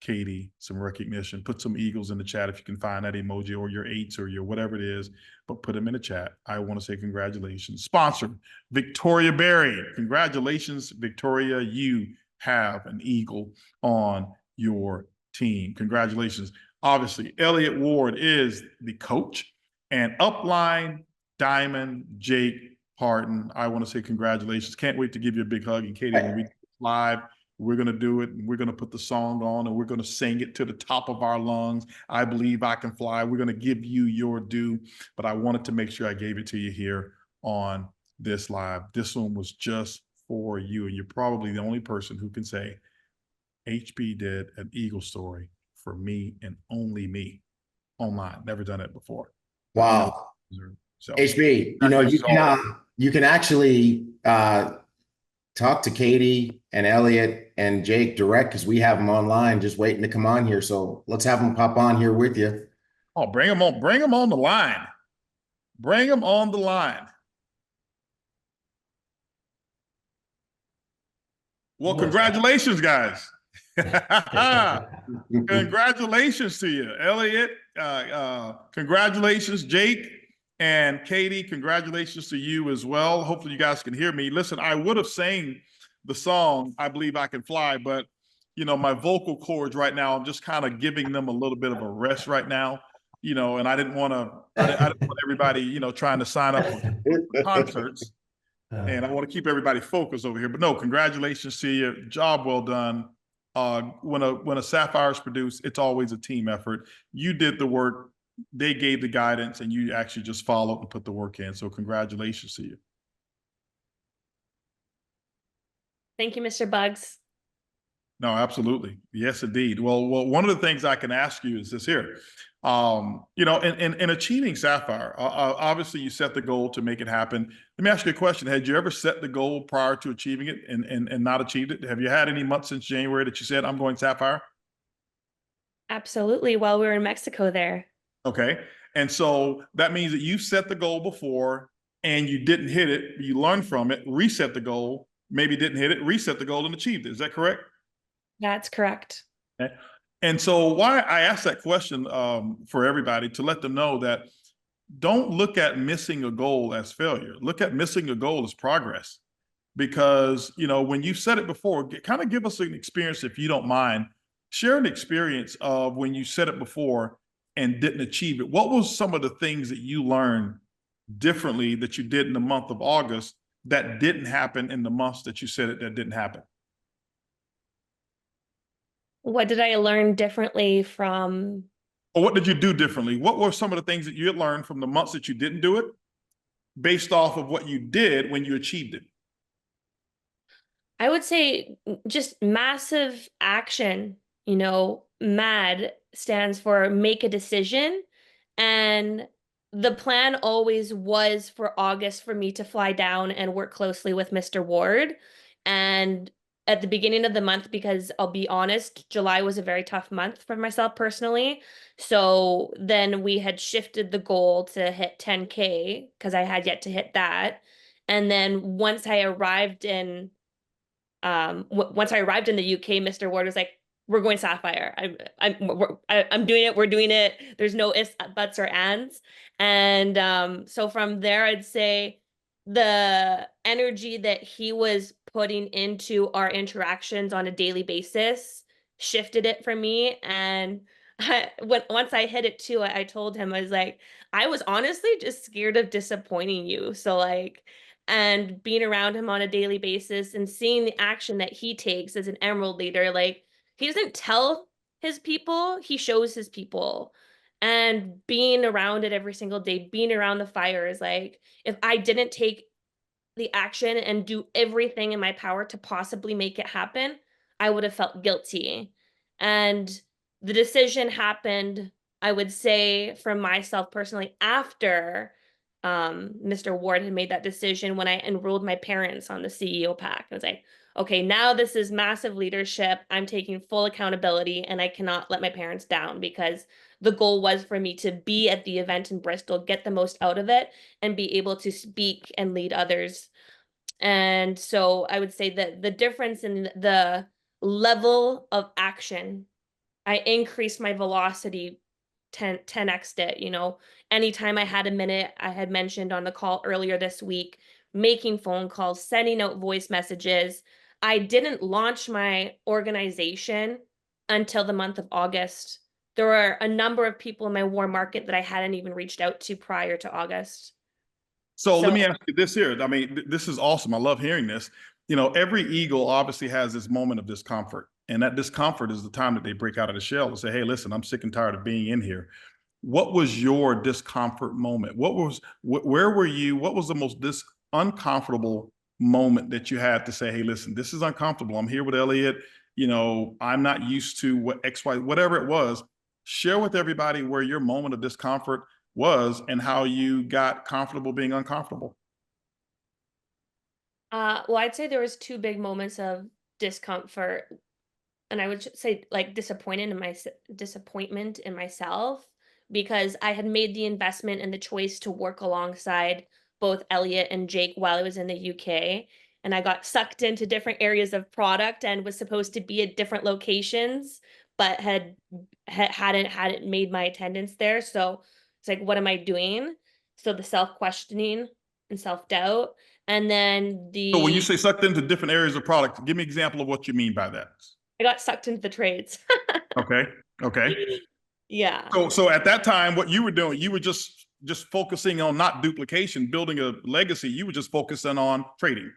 Katie some recognition. Put some eagles in the chat if you can find that emoji, or your eights, or your whatever it is, but put them in the chat. I want to say congratulations. Sponsored, Victoria Berry. Congratulations, Victoria. You have an eagle on your team. Congratulations. Obviously, Elliott Ward is the coach, and upline Diamond Jake Harden. I want to say congratulations. Can't wait to give you a big hug. And Katie, when we do live, we're going to do it, and we're going to put the song on, and we're going to sing it to the top of our lungs. I believe I can fly. We're going to give you your due, but I wanted to make sure I gave it to you here on this live. This one was just for you, and you're probably the only person who can say HB did an Eagle story for me and only me online. Never done it before. Wow. So, HB, you can actually talk to Katie and Elliot and Jake direct, because we have them online just waiting to come on here. So let's have them pop on here with you. oh, bring them on the line. Bring them on the line. Well, congratulations, guys. Congratulations to you, Elliot. Congratulations, Jake and Katie. Congratulations to you as well. Hopefully you guys can hear me. Listen, I would have sang the song, I Believe I Can Fly, but my vocal cords right now, I'm just kind of giving them a little bit of a rest right now, and I didn't want everybody, trying to sign up for concerts. And I want to keep everybody focused over here. But no, congratulations to you. Job well done. When a Sapphire is produced, it's always a team effort. You did the work, they gave the guidance, and you actually just followed and put the work in. So congratulations to you. Thank you, Mr. Bugs. No, absolutely. Yes, indeed. Well, one of the things I can ask you is this here. In achieving Sapphire, obviously you set the goal to make it happen. Let me ask you a question. Had you ever set the goal prior to achieving it and not achieved it? Have you had any months since January that you said, I'm going Sapphire? Absolutely. While we were in Mexico there. Okay. And so that means that you set the goal before and you didn't hit it. You learned from it, reset the goal, maybe didn't hit it, reset the goal and achieved it. Is that correct? That's correct. Okay. And so why I asked that question for everybody, to let them know that don't look at missing a goal as failure. Look at missing a goal as progress. Because, when you said it before, kind of give us an experience, if you don't mind. Share an experience of when you said it before and didn't achieve it. What was some of the things that you learned differently that you did in the month of August that didn't happen in the months that you said it that didn't happen? What did I learn differently from? Or what did you do differently? What were some of the things that you had learned from the months that you didn't do it based off of what you did when you achieved it? I would say just massive action. MAD stands for make a decision. And the plan always was for August for me to fly down and work closely with Mr. Ward. And at the beginning of the month, because I'll be honest, July was a very tough month for myself personally. So then we had shifted the goal to hit 10K because I had yet to hit that. And then once I arrived in the UK, Mr. Ward was like, "We're going Sapphire. I'm doing it. We're doing it. There's no ifs, buts, or ands." And so from there, I'd say the energy that he was putting into our interactions on a daily basis shifted it for me. And once I hit it too, I told him, I was like, I was honestly just scared of disappointing you. So like, and being around him on a daily basis and seeing the action that he takes as an Emerald leader, like he doesn't tell his people, he shows his people. And being around it every single day, being around the fires, like if I didn't take the action and do everything in my power to possibly make it happen, I would have felt guilty. And the decision happened, I would say, for myself personally, after Mr. Ward had made that decision when I enrolled my parents on the CEO pack. I was like, okay, now this is massive leadership. I'm taking full accountability and I cannot let my parents down, because the goal was for me to be at the event in Bristol, get the most out of it, and be able to speak and lead others. And so I would say that the difference in the level of action, I increased my velocity 10x'd it, you know. Anytime I had a minute, I had mentioned on the call earlier this week, making phone calls, sending out voice messages. I didn't launch my organization until the month of August. There were a number of people in my warm market that I hadn't even reached out to prior to August. So let So me ask you this here. I mean, this is awesome. I love hearing this. You know, every eagle obviously has this moment of discomfort, and that discomfort is the time that they break out of the shell and say, "Hey, listen, I'm sick and tired of being in here." What was your discomfort moment? Where were you? What was the most uncomfortable moment that you had to say, "Hey, listen, this is uncomfortable. I'm here with Elliot. You know, I'm not used to what X, Y, whatever it was." Share with everybody where your moment of discomfort was and how you got comfortable being uncomfortable. well, I'd say there was two big moments of discomfort, and I would say like disappointment in myself, because I had made the investment and the choice to work alongside both Elliot and Jake while I was in the UK, and I got sucked into different areas of product and was supposed to be at different locations, but hadn't made my attendance there. So it's like, what am I doing? So the self-questioning and self-doubt, and then So when you the say sucked into different areas of product, give me an example of what you mean by that. I got sucked into the trades. Okay. Okay. Yeah. So at that time, what you were doing, you were just focusing on not duplication, building a legacy. You were just focusing on trading.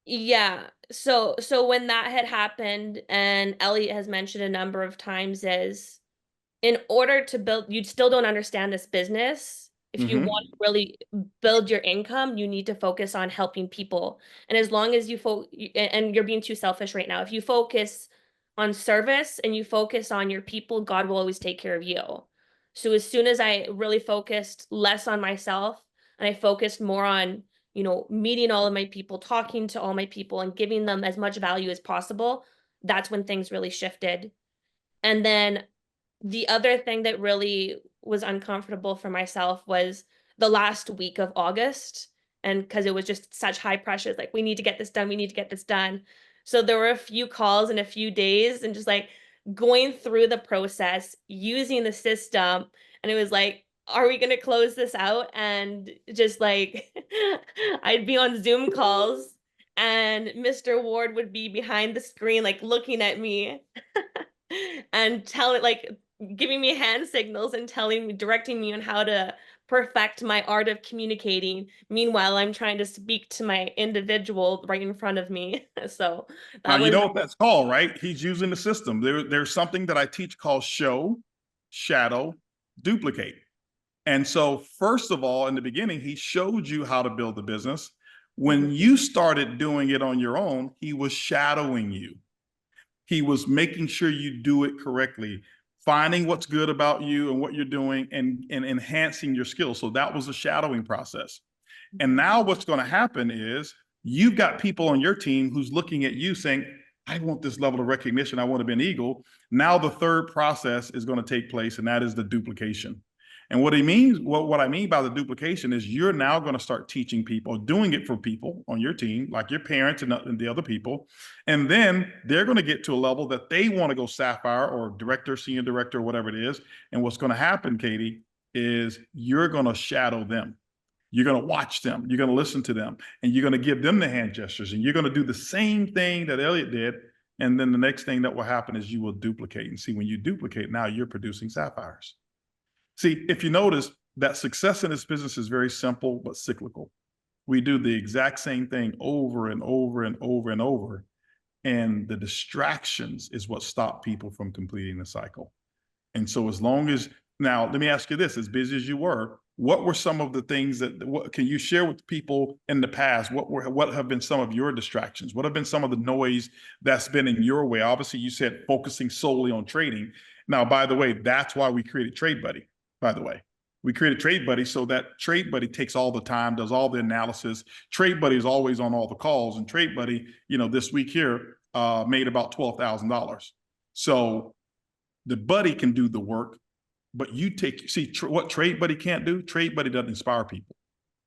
Yeah. So when that had happened, and Elliot has mentioned a number of times, is in order to build, you still don't understand this business. If you Mm-hmm. want to really build your income, you need to focus on helping people. And as long as and you're being too selfish right now, if you focus on service and you focus on your people, God will always take care of you. So as soon as I really focused less on myself and I focused more on, you know, meeting all of my people, talking to all my people and giving them as much value as possible, that's when things really shifted. And then the other thing that really was uncomfortable for myself was the last week of August. And because it was just such high pressure, it's like, we need to get this done. We need to get this done. So there were a few calls in a few days and just like going through the process, using the system. And it was like, are we going to close this out? And just like, I'd be on Zoom calls and Mr. Ward would be behind the screen, like looking at me and telling, like, giving me hand signals and telling me, directing me on how to perfect my art of communicating. Meanwhile, I'm trying to speak to my individual right in front of me. So Now, that you was, know what that's called, right? He's using the system. There's something that I teach called show, shadow, duplicate. And so, first of all, in the beginning, he showed you how to build the business. When you started doing it on your own, he was shadowing you. He was making sure you do it correctly, finding what's good about you and what you're doing, and enhancing your skills. So that was a shadowing process. And now what's going to happen is You've got people on your team who's looking at you saying, I want this level of recognition. I want to be an eagle. Now the third process is going to take place, and that is the duplication. And what he means, what I mean by the duplication is you're now going to start teaching people, doing it for people on your team, like your parents and the other people. And then they're going to get to a level that they want to go sapphire or director, senior director, whatever it is. And what's going to happen, Katie, is you're going to shadow them. You're going to watch them. You're going to listen to them, and you're going to give them the hand gestures, and you're going to do the same thing that Elliot did. And then the next thing that will happen is you will duplicate. And see, when you duplicate, now you're producing sapphires. See, if you notice that success in this business is very simple, but cyclical. We do the exact same thing over and over and over and over. And the distractions is what stop people from completing the cycle. And so as long as, now let me ask you this, as busy as you were, what were some of the things that, what can you share with people in the past? What have been some of your distractions? What have been some of the noise that's been in your way? Obviously, you said focusing solely on trading. Now, by the way, that's why we created Trade Buddy. By the way, we created Trade Buddy so that Trade Buddy takes all the time, does all the analysis. Trade Buddy is always on all the calls, and Trade Buddy, you know, this week here made about $12,000. So the buddy can do the work, but you take, see what Trade Buddy can't do? Trade Buddy doesn't inspire people.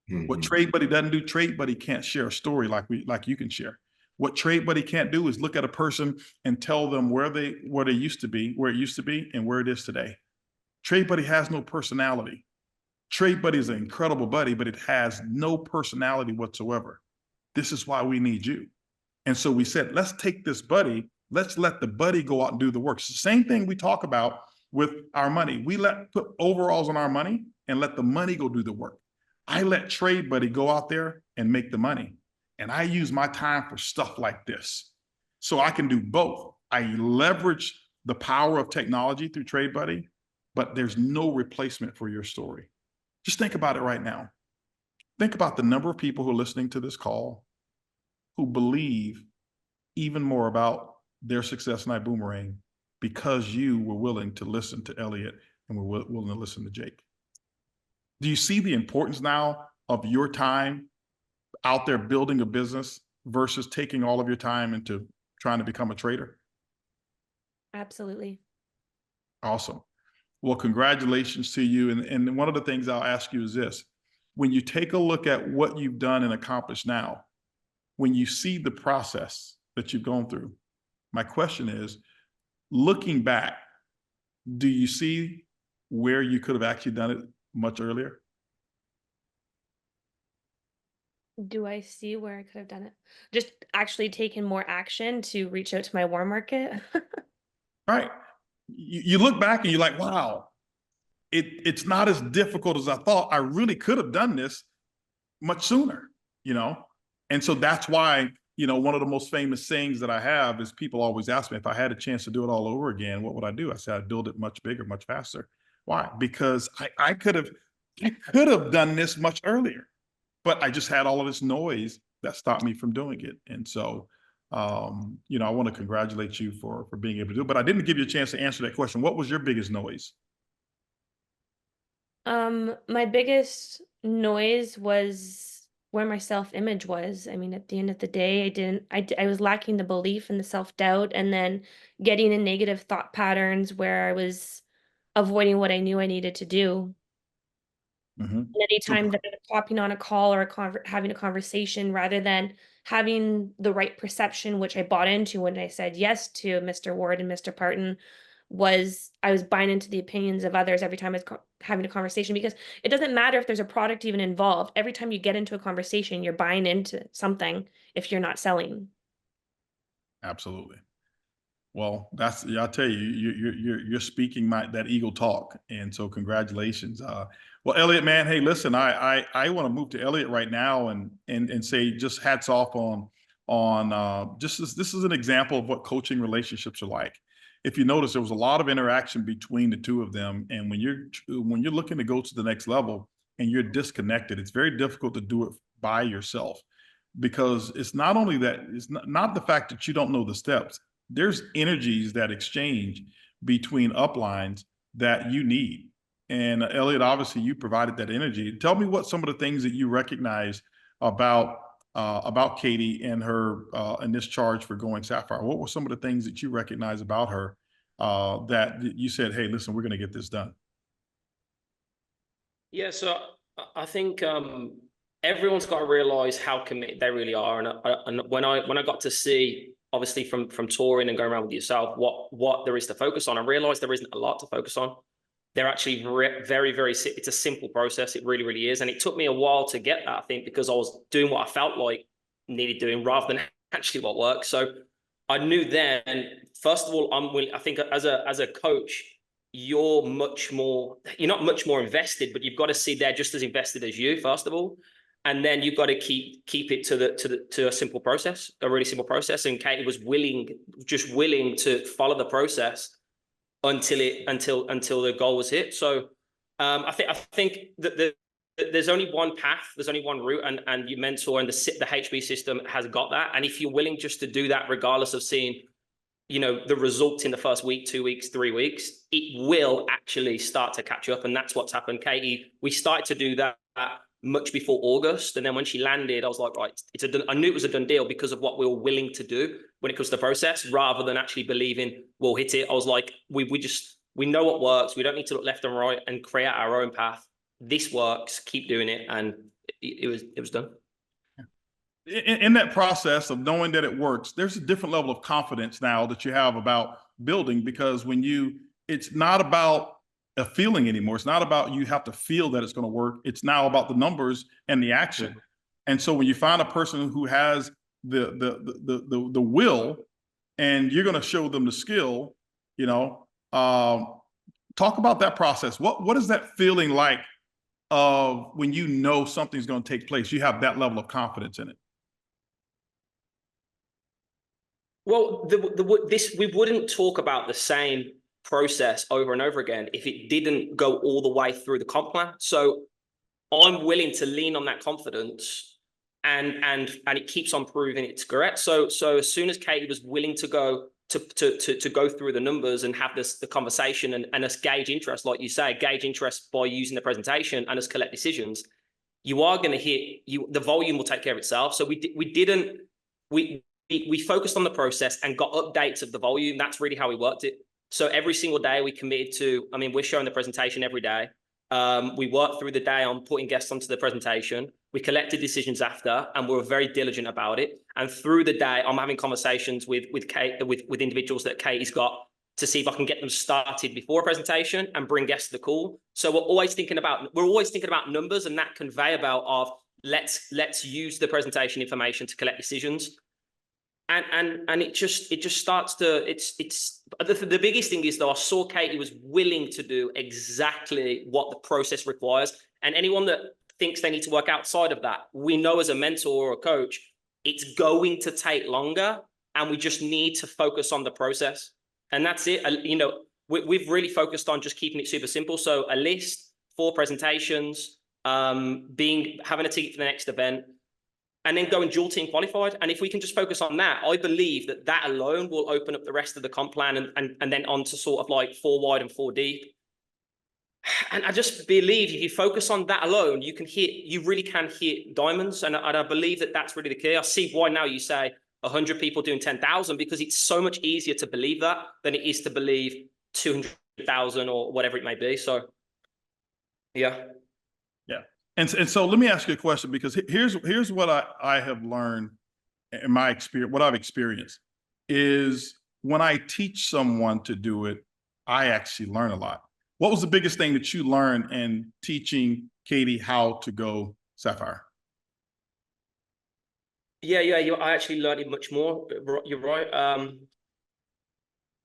Mm-hmm. What Trade Buddy doesn't do, Trade Buddy can't share a story like you can share. What Trade Buddy can't do is look at a person and tell them where they used to be, where it used to be, and where it is today. Trade Buddy has no personality. Trade Buddy is an incredible buddy, but it has no personality whatsoever. This is why we need you. And so we said, let's take this buddy, let's let the buddy go out and do the work. It's the same thing we talk about with our money. We put overalls on our money and let the money go do the work. I let Trade Buddy go out there and make the money. And I use my time for stuff like this. So I can do both. I leverage the power of technology through Trade Buddy, but there's no replacement for your story. Just think about it right now. Think about the number of people who are listening to this call who believe even more about their success in Ibüümerang because you were willing to listen to Elliot and were willing to listen to Jake. Do you see the importance now of your time out there building a business versus taking all of your time into trying to become a trader? Absolutely. Awesome. Well, congratulations to you. And one of the things I'll ask you is this. When you take a look at what you've done and accomplished now, when you see the process that you've gone through, my question is, looking back, do you see where you could have actually done it much earlier? Do I see where I could have done it? Just actually taken more action to reach out to my warm market? Right. You look back and you're like, wow, it's not as difficult as I thought. I really could have done this much sooner, you know? And so that's why, you know, one of the most famous sayings that I have is people always ask me, if I had a chance to do it all over again, what would I do? I said, I'd build it much bigger, much faster. Why? Because I could have done this much earlier, but I just had all of this noise that stopped me from doing it. And so, you know, I want to congratulate you for being able to do it, but I didn't give you a chance to answer that question. What was your biggest noise? My biggest noise was where my self-image was. I mean, at the end of the day, I was lacking the belief and the self-doubt, and then getting in negative thought patterns where I was avoiding what I knew I needed to do. Mm-hmm. And anytime that I was hopping on a call or having a conversation, rather than having the right perception, which I bought into when I said yes to Mr. Ward and Mr. Parton, was I was buying into the opinions of others every time I was having a conversation, because it doesn't matter if there's a product even involved. Every time you get into a conversation, you're buying into something if you're not selling. Absolutely. Well, yeah, I'll tell you, you're speaking that eagle talk, and so congratulations. Well, Elliot, man, hey, listen, I want to move to Elliot right now and say just hats off on this is an example of what coaching relationships are like. If you notice, there was a lot of interaction between the two of them, and when you're looking to go to the next level and you're disconnected, it's very difficult to do it by yourself, because it's not only that, it's not the fact that you don't know the steps. There's energies that exchange between uplines that you need. And Elliot, obviously you provided that energy. Tell me what some of the things that you recognize about about Katie and her in this charge for going Sapphire? What were some of the things that you recognize about her that you said, hey, listen, we're going to get this done? Yeah, so I think everyone's got to realize how committed they really are. And when I got to see, obviously from touring and going around with yourself, what there is to focus on, I realized there isn't a lot to focus on. They're actually very, very, it's a simple process. It really, really is. And it took me a while to get that, I think, because I was doing what I felt like needed doing rather than actually what works. So I knew then, first of all, I think as a coach, you're not much more invested, but you've got to see they're just as invested as you, first of all. And then you've got to keep it to a simple process, a really simple process. And Katie was willing to follow the process until the goal was hit. So I think that there's only one path, there's only one route, and your mentor and the HB system has got that. And if you're willing just to do that, regardless of seeing, the results in the first week, 2 weeks, 3 weeks, it will actually start to catch up. And that's what's happened. Katie, we started to do that much before August. And then when she landed, I was like, right, I knew it was a done deal because of what we were willing to do when it comes to the process, rather than actually believing we'll hit it. I was like, we know what works. We don't need to look left and right and create our own path. This works, keep doing it. And it was done. In that process of knowing that it works, there's a different level of confidence now that you have about building, because it's not about a feeling anymore. It's not about you have to feel that it's going to work. It's now about the numbers and the action. Yeah. And so when you find a person who has the will, and you're going to show them the skill, talk about that process. What is that feeling like of when you know something's going to take place? You have that level of confidence in it. Well, we wouldn't talk about the same process over and over again if it didn't go all the way through the comp plan. So I'm willing to lean on that confidence, and it keeps on proving it's correct. So as soon as Katie was willing to go to go through the numbers and have the conversation and us gauge interest, like you say, gauge interest by using the presentation and us collect decisions, you are going to hit the volume will take care of itself. So we focused on the process and got updates of the volume. That's really how we worked it. So every single day we committed to, we're showing the presentation every day. We worked through the day on putting guests onto the presentation. We collected decisions after, and we were very diligent about it. And through the day, I'm having conversations with individuals that Katie's got to see if I can get them started before a presentation and bring guests to the call. So we're always thinking about numbers and that conveyor belt of let's use the presentation information to collect decisions. And it just starts to, the biggest thing is, though, I saw Katie was willing to do exactly what the process requires. And anyone that thinks they need to work outside of that, we know as a mentor or a coach, it's going to take longer, and we just need to focus on the process. And that's it. We've really focused on just keeping it super simple. So a list, 4 presentations, having a ticket for the next event, and then going dual team qualified. And if we can just focus on that, I believe that alone will open up the rest of the comp plan and then on to sort of like 4 wide and 4 deep. And I just believe if you focus on that alone, you really can hit diamonds. And I believe that that's really the key. I see why now you say 100 people doing 10,000, because it's so much easier to believe that than it is to believe 200,000 or whatever it may be. So, yeah. Yeah. And so let me ask you a question, because here's what I have learned in my experience. What I've experienced is when I teach someone to do it, I actually learn a lot. What was the biggest thing that you learned in teaching Katie how to go Sapphire? Yeah, I actually learned it much more. You're right.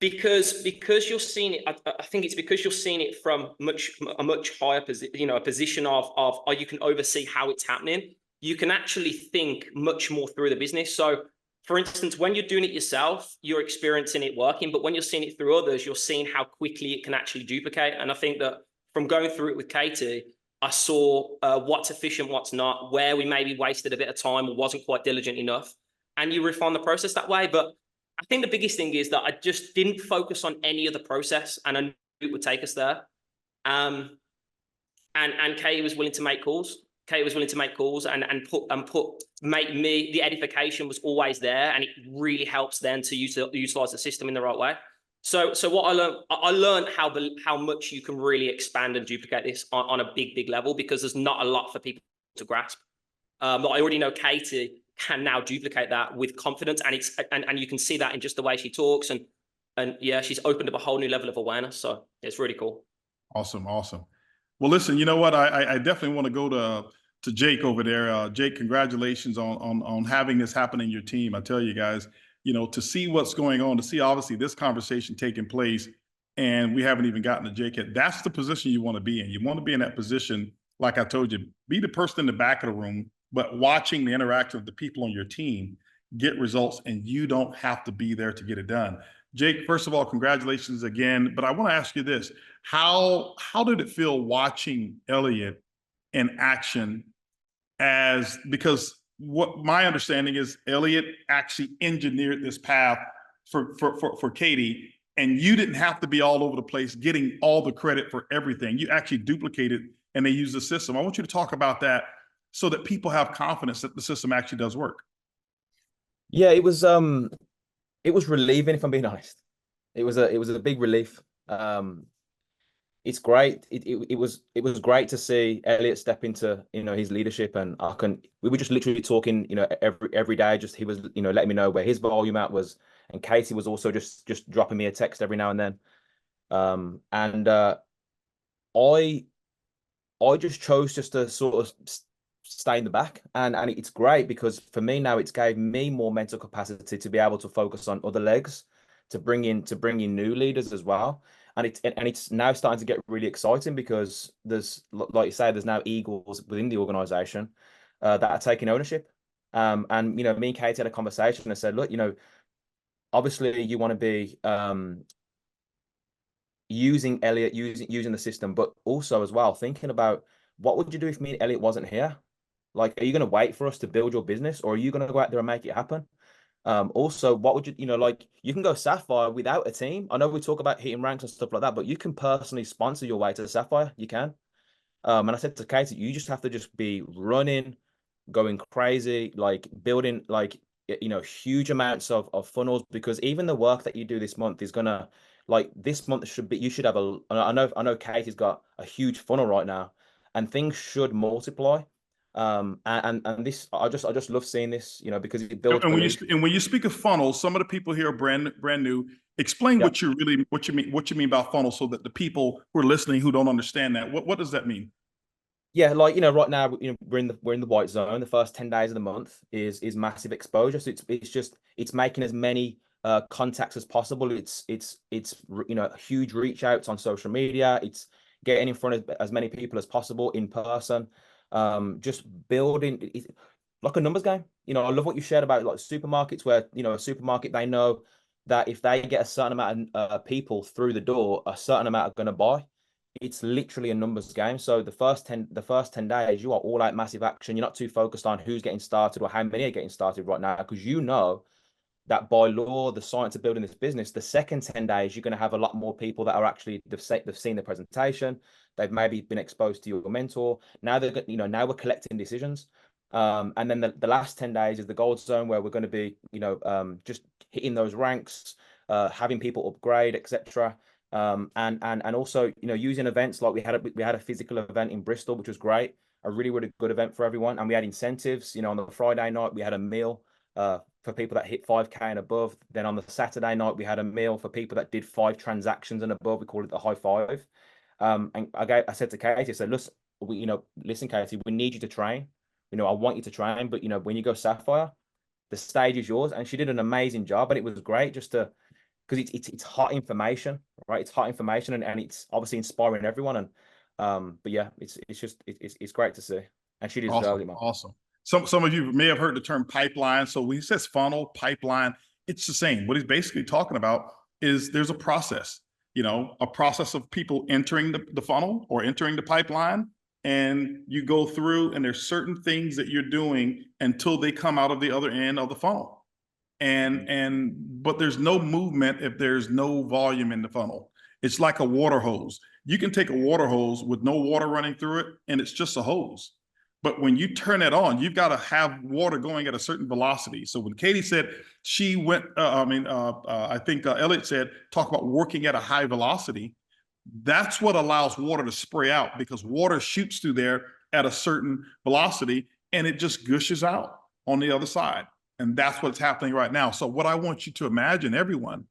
Because you're seeing it, I think it's because you're seeing it from a much higher position, a position of you can oversee how it's happening. You can actually think much more through the business. So, for instance, when you're doing it yourself, you're experiencing it working, but when you're seeing it through others, you're seeing how quickly it can actually duplicate. And I think that from going through it with Katie, I saw what's efficient, what's not, where we maybe wasted a bit of time or wasn't quite diligent enough, and you refine the process that way. But I think the biggest thing is that I just didn't focus on any of the process, and I knew it would take us there. And Katie was willing to make calls. Kate was willing to make calls and make me, the edification was always there, and it really helps then to utilize the system in the right way. So what I learned how much you can really expand and duplicate this on a big level, because there's not a lot for people to grasp. But I already know Katie can now duplicate that with confidence, and you can see that in just the way she talks, and yeah, she's opened up a whole new level of awareness. So it's really cool. Awesome. Well, listen, you know what? I definitely want to go to Jake over there. Jake, congratulations on having this happen in your team. I tell you guys, you know, to see what's going on, to see obviously this conversation taking place, and we haven't even gotten to Jake yet. That's the position you want to be in. You want to be in that position, like I told you, be the person in the back of the room, but watching the interaction of the people on your team get results, and you don't have to be there to get it done. Jake, first of all, congratulations again. But I want to ask you this: how did it feel watching Elliot in action? Because what my understanding is, Elliot actually engineered this path for Katie, and you didn't have to be all over the place getting all the credit for everything. You actually duplicated, and they use the system. I want you to talk about that so that people have confidence that the system actually does work. Yeah, it was relieving, if I'm being honest. It was a big relief. It's great. It was great to see Elliot step into, you know, his leadership, and we were just literally talking, you know, every day. Just he was, you know, letting me know where his volume at was, and Katie was also just dropping me a text every now and then. I just chose just to sort of stay in the back, and it's great because for me now it's gave me more mental capacity to be able to focus on other legs, to bring in new leaders as well. And it's now starting to get really exciting because there's, like you say, there's now eagles within the organization that are taking ownership. And you know, me and Katie had a conversation and said, look, you know, obviously you want to be using Elliot, using the system, but also as well thinking about what would you do if me and Elliot wasn't here? Like, are you going to wait for us to build your business, or are you going to go out there and make it happen? Also, what would you know, like, you can go Sapphire without a team. I know we talk about hitting ranks and stuff like that, but you can personally sponsor your way to Sapphire. You can. And I said to Katie, you just have to just be running, going crazy, like building, like, you know, huge amounts of funnels, because even the work that you do this month is gonna, like, this month you should have I know Katie's got a huge funnel right now, and things should multiply. And this, I just love seeing this, you know, because it builds. And when you speak of funnels, some of the people here are brand new. Explain what you mean by funnel, so that the people who are listening who don't understand that, what does that mean? Yeah, like, you know, right now, you know, we're in the white zone. The first 10 days of the month is massive exposure. So it's making as many contacts as possible. It's you know, huge reach outs on social media. It's getting in front of as many people as possible in person. Just building like a numbers game. You know, I love what you shared about like supermarkets, where, you know, a supermarket, they know that if they get a certain amount of people through the door, a certain amount are going to buy. It's literally a numbers game. So the first 10 days, you are all out massive action. You're not too focused on who's getting started or how many are getting started right now, because you know that by law, the science of building this business, the second 10 days, you're going to have a lot more people that are actually, they've seen the presentation, they've maybe been exposed to your mentor. Now they're, you know, now we're collecting decisions. And then the last 10 days is the gold zone, where we're going to be, you know, just hitting those ranks, having people upgrade, etc. And also, you know, using events like we had a physical event in Bristol, which was great, a really good event for everyone. And we had incentives. You know, on the Friday night we had a meal for people that hit 5K and above. Then on the Saturday night we had a meal for people that did 5 transactions and above. We call it the high five. And I said to Katie, I said, listen, Katie, we need you to train. You know, I want you to train, but, you know, when you go Sapphire, the stage is yours. And she did an amazing job, and it was great just to, because it's hot information, right? It's hot information, and it's obviously inspiring everyone. And but yeah, it's great to see. And she did awesome. Some of you may have heard the term pipeline. So when he says funnel, pipeline, it's the same. What he's basically talking about is there's a process, you know, a process of people entering the funnel or entering the pipeline, and you go through, and there's certain things that you're doing until they come out of the other end of the funnel. But there's no movement if there's no volume in the funnel. It's like a water hose. You can take a water hose with no water running through it, and it's just a hose. But when you turn it on, you've got to have water going at a certain velocity. So when Katie said she went, I think Elliot said, talk about working at a high velocity. That's what allows water to spray out, because water shoots through there at a certain velocity and it just gushes out on the other side. And that's what's happening right now. So what I want you to imagine, everyone,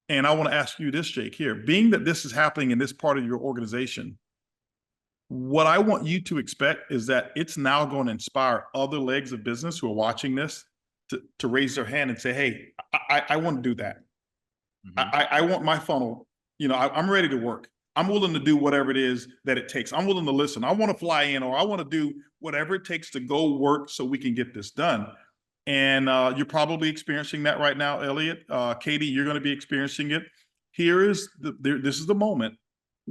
and I want to ask you this, Jake, here, being that this is happening in this part of your organization, what I want you to expect is that it's now going to inspire other legs of business who are watching this to raise their hand and say, hey, I want to do that. I want my funnel. I'm ready to work. I'm willing to do whatever it is that it takes. I'm willing to listen. I want to fly in, or I want to do whatever it takes to go work so we can get this done. And you're probably experiencing that right now, Elliot. Katie, you're going to be experiencing it. This is the moment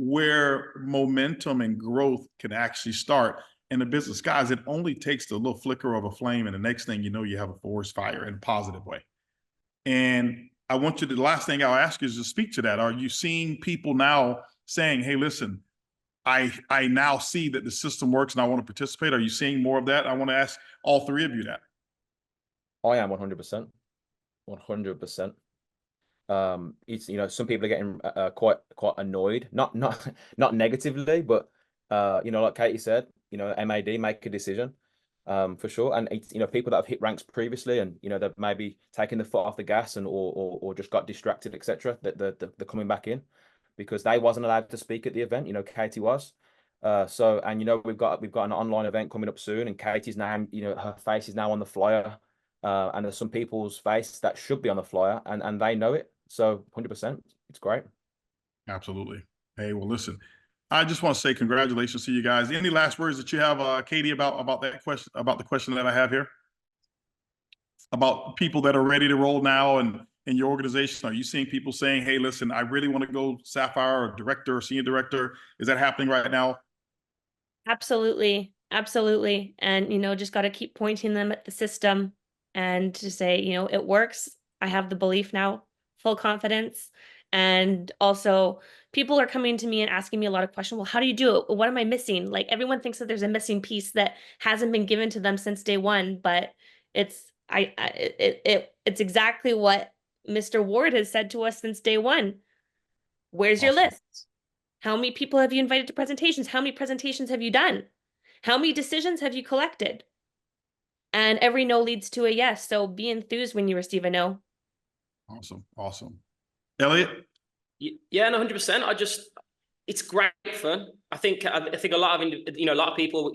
where momentum and growth can actually start in the business. Guys, it only takes the little flicker of a flame, and the next thing you know, you have a forest fire in a positive way. And I want you to, the last thing I'll ask you is to speak to that. Are you seeing people now saying, hey, listen, I now see that the system works and I want to participate? Are you seeing more of that? I want to ask all three of you that. I am 100%. 100%. It's, some people are getting quite annoyed, not negatively, but like Katie said, MAD, make a decision, for sure. And it's, people that have hit ranks previously, and they've maybe taken the foot off the gas and or just got distracted, etc. That they're coming back in because they wasn't allowed to speak at the event. Katie was. And we've got an online event coming up soon, and Katie's now, her face is now on the flyer, and there's some people's face that should be on the flyer, and they know it. So 100%, it's great. Absolutely. Hey, well, listen, I just want to say congratulations to you guys. Any last words that you have, Katie, about that question, about the question that I have here? About people that are ready to roll now and in your organization, are you seeing people saying, hey, listen, I really want to go Sapphire or director or senior director? Is that happening right now? Absolutely. Absolutely. And, just got to keep pointing them at the system and to say, it works. I have the belief now, full confidence. And also people are coming to me and asking me a lot of questions. Well, how do you do it? What am I missing? Like, everyone thinks that there's a missing piece that hasn't been given to them since day one, but it's exactly what Mr. Ward has said to us since day one. Where's your list? How many people have you invited to presentations? How many presentations have you done? How many decisions have you collected? And every no leads to a yes. So be enthused when you receive a no. Awesome. Elliot? Yeah, no, 100%. It's great fun. I think a lot of people,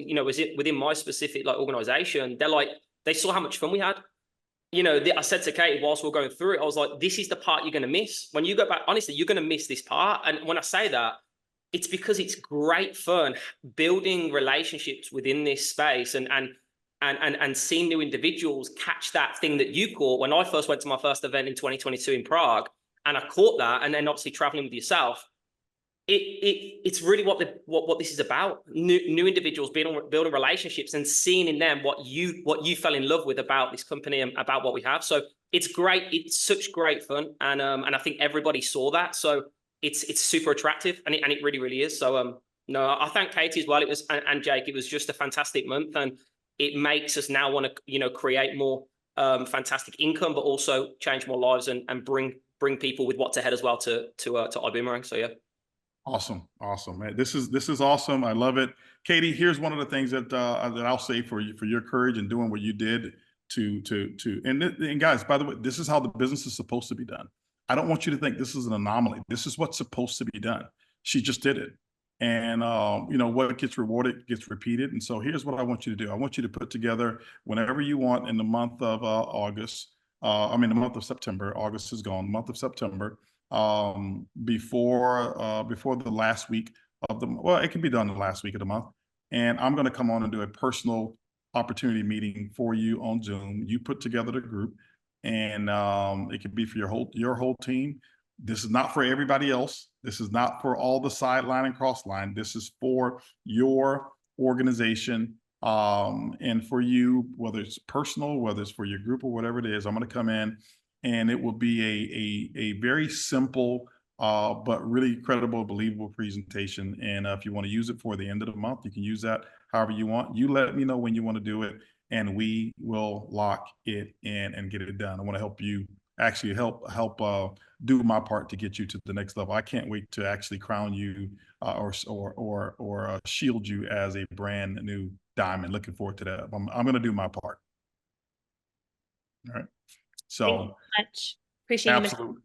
within my specific organization, they saw how much fun we had. I said to Katie whilst we we're going through it, I was like, this is the part you're going to miss. When you go back, honestly, you're going to miss this part. And when I say that, it's because it's great fun building relationships within this space and seeing new individuals catch that thing that you caught. When I first went to my first event in 2022 in Prague, and I caught that, and then obviously traveling with yourself, it's really what this is about. New individuals building relationships and seeing in them what you fell in love with about this company and about what we have. So it's great. It's such great fun, and I think everybody saw that. So it's super attractive, and it really, really is. So no, I thank Katie as well. It was and Jake. It was just a fantastic month, and it makes us now want to create more fantastic income, but also change more lives and bring people with what's ahead as well to Ibüümerang. So yeah. Awesome, man. This is awesome. I love it. Katie, here's one of the things that I'll say for your courage in doing what you did and guys, by the way, this is how the business is supposed to be done. I don't want you to think this is an anomaly. This is what's supposed to be done. She just did it. And what gets rewarded gets repeated. And so here's what I want you to do. I want you to put together whenever you want in the month of the month of September. August is gone. The month of September. Before the last week of it can be done the last week of the month. And I'm going to come on and do a personal opportunity meeting for you on Zoom. You put together the group, and it could be for your whole team. This is not for everybody else. This is not for all the sideline and crossline. This is for your organization, and for you, whether it's personal, whether it's for your group or whatever it is. I'm going to come in, and it will be a very simple but really credible, believable presentation. And if you want to use it for the end of the month, you can use that however you want. You let me know when you want to do it, and we will lock it in and get it done. I want to help you actually help do my part to get you to the next level. I can't wait to actually crown you or shield you as a brand new diamond. Looking forward to that. I'm going to do my part. All right. So Thank you so much. Appreciate you.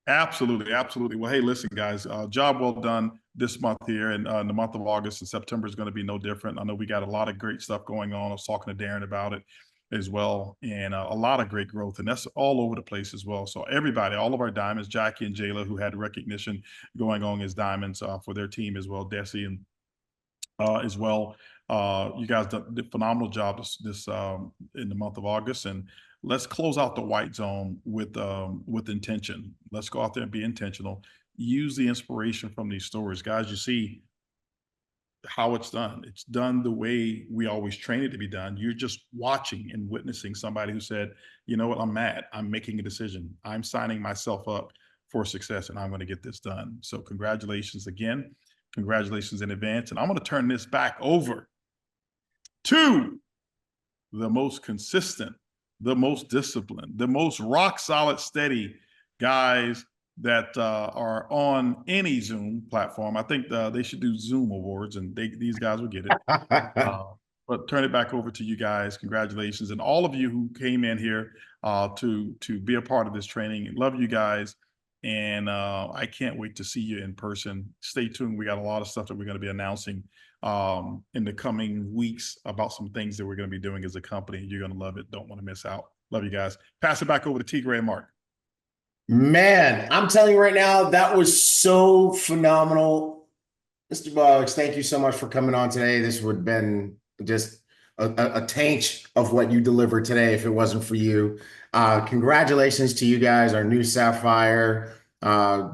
Absolutely. Well, hey, listen, guys, job well done this month here, and the month of August and September is going to be no different. I know we got a lot of great stuff going on. I was talking to Darren about it as well, and a lot of great growth, and that's all over the place as well. So everybody, all of our diamonds, Jackie and Jayla, who had recognition going on as diamonds for their team as well, Desi and as well. You guys did a phenomenal job this in the month of August, and let's close out the white zone with intention. Let's go out there and be intentional. Use the inspiration from these stories, guys. You see how it's done. It's done the way we always train it to be done. You're just watching and witnessing somebody who said, you know what, I'm mad. I'm making a decision. I'm signing myself up for success, and I'm going to get this done. So congratulations again. Congratulations in advance. And I'm going to turn this back over to the most consistent, the most disciplined, the most rock solid, steady guys that are on any Zoom platform. I think they should do Zoom awards, and these guys will get it. But turn it back over to you guys. Congratulations. And all of you who came in here to be a part of this training. Love you guys. And I can't wait to see you in person. Stay tuned. We got a lot of stuff that we're going to be announcing in the coming weeks about some things that we're going to be doing as a company. You're going to love it. Don't want to miss out. Love you guys. Pass it back over to Tigray and Mark. Man, I'm telling you right now, that was so phenomenal. Mr. Boggs, thank you so much for coming on today. This would have been just a taint of what you delivered today if it wasn't for you. Congratulations to you guys, our new Sapphire.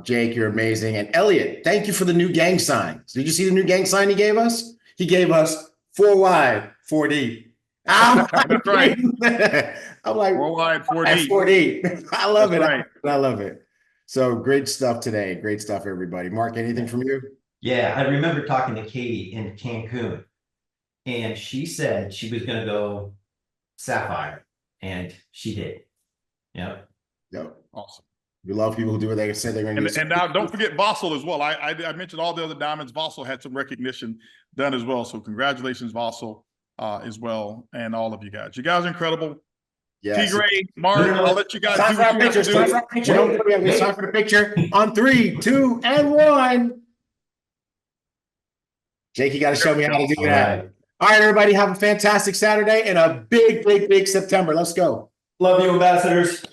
Jake, you're amazing. And Elliot, thank you for the new gang signs. Did you see the new gang sign he gave us? He gave us 4 wide, 4 deep. That's right. I'm like, 4 wide, 4 deep. 4 deep. I love That's it. right. I love it. So great stuff today. Great stuff, everybody. Mark, anything from you? Yeah, I remember talking to Katie in Cancun, and she said she was going to go Sapphire, and she did. Yep. Awesome. We love people who do what they say they're going to do. And now don't forget Vossel as well. I mentioned all the other diamonds. Vossel had some recognition done as well. So congratulations, Vossel, as well, and all of you guys. You guys are incredible. Yes. T-Gray, Mark, I'll let you guys do what you have to do. It's time for the picture on 3, 2, and 1. Jake, you got to show me how to do that. All right, everybody, have a fantastic Saturday and a big, big, big September. Let's go. Love you, ambassadors.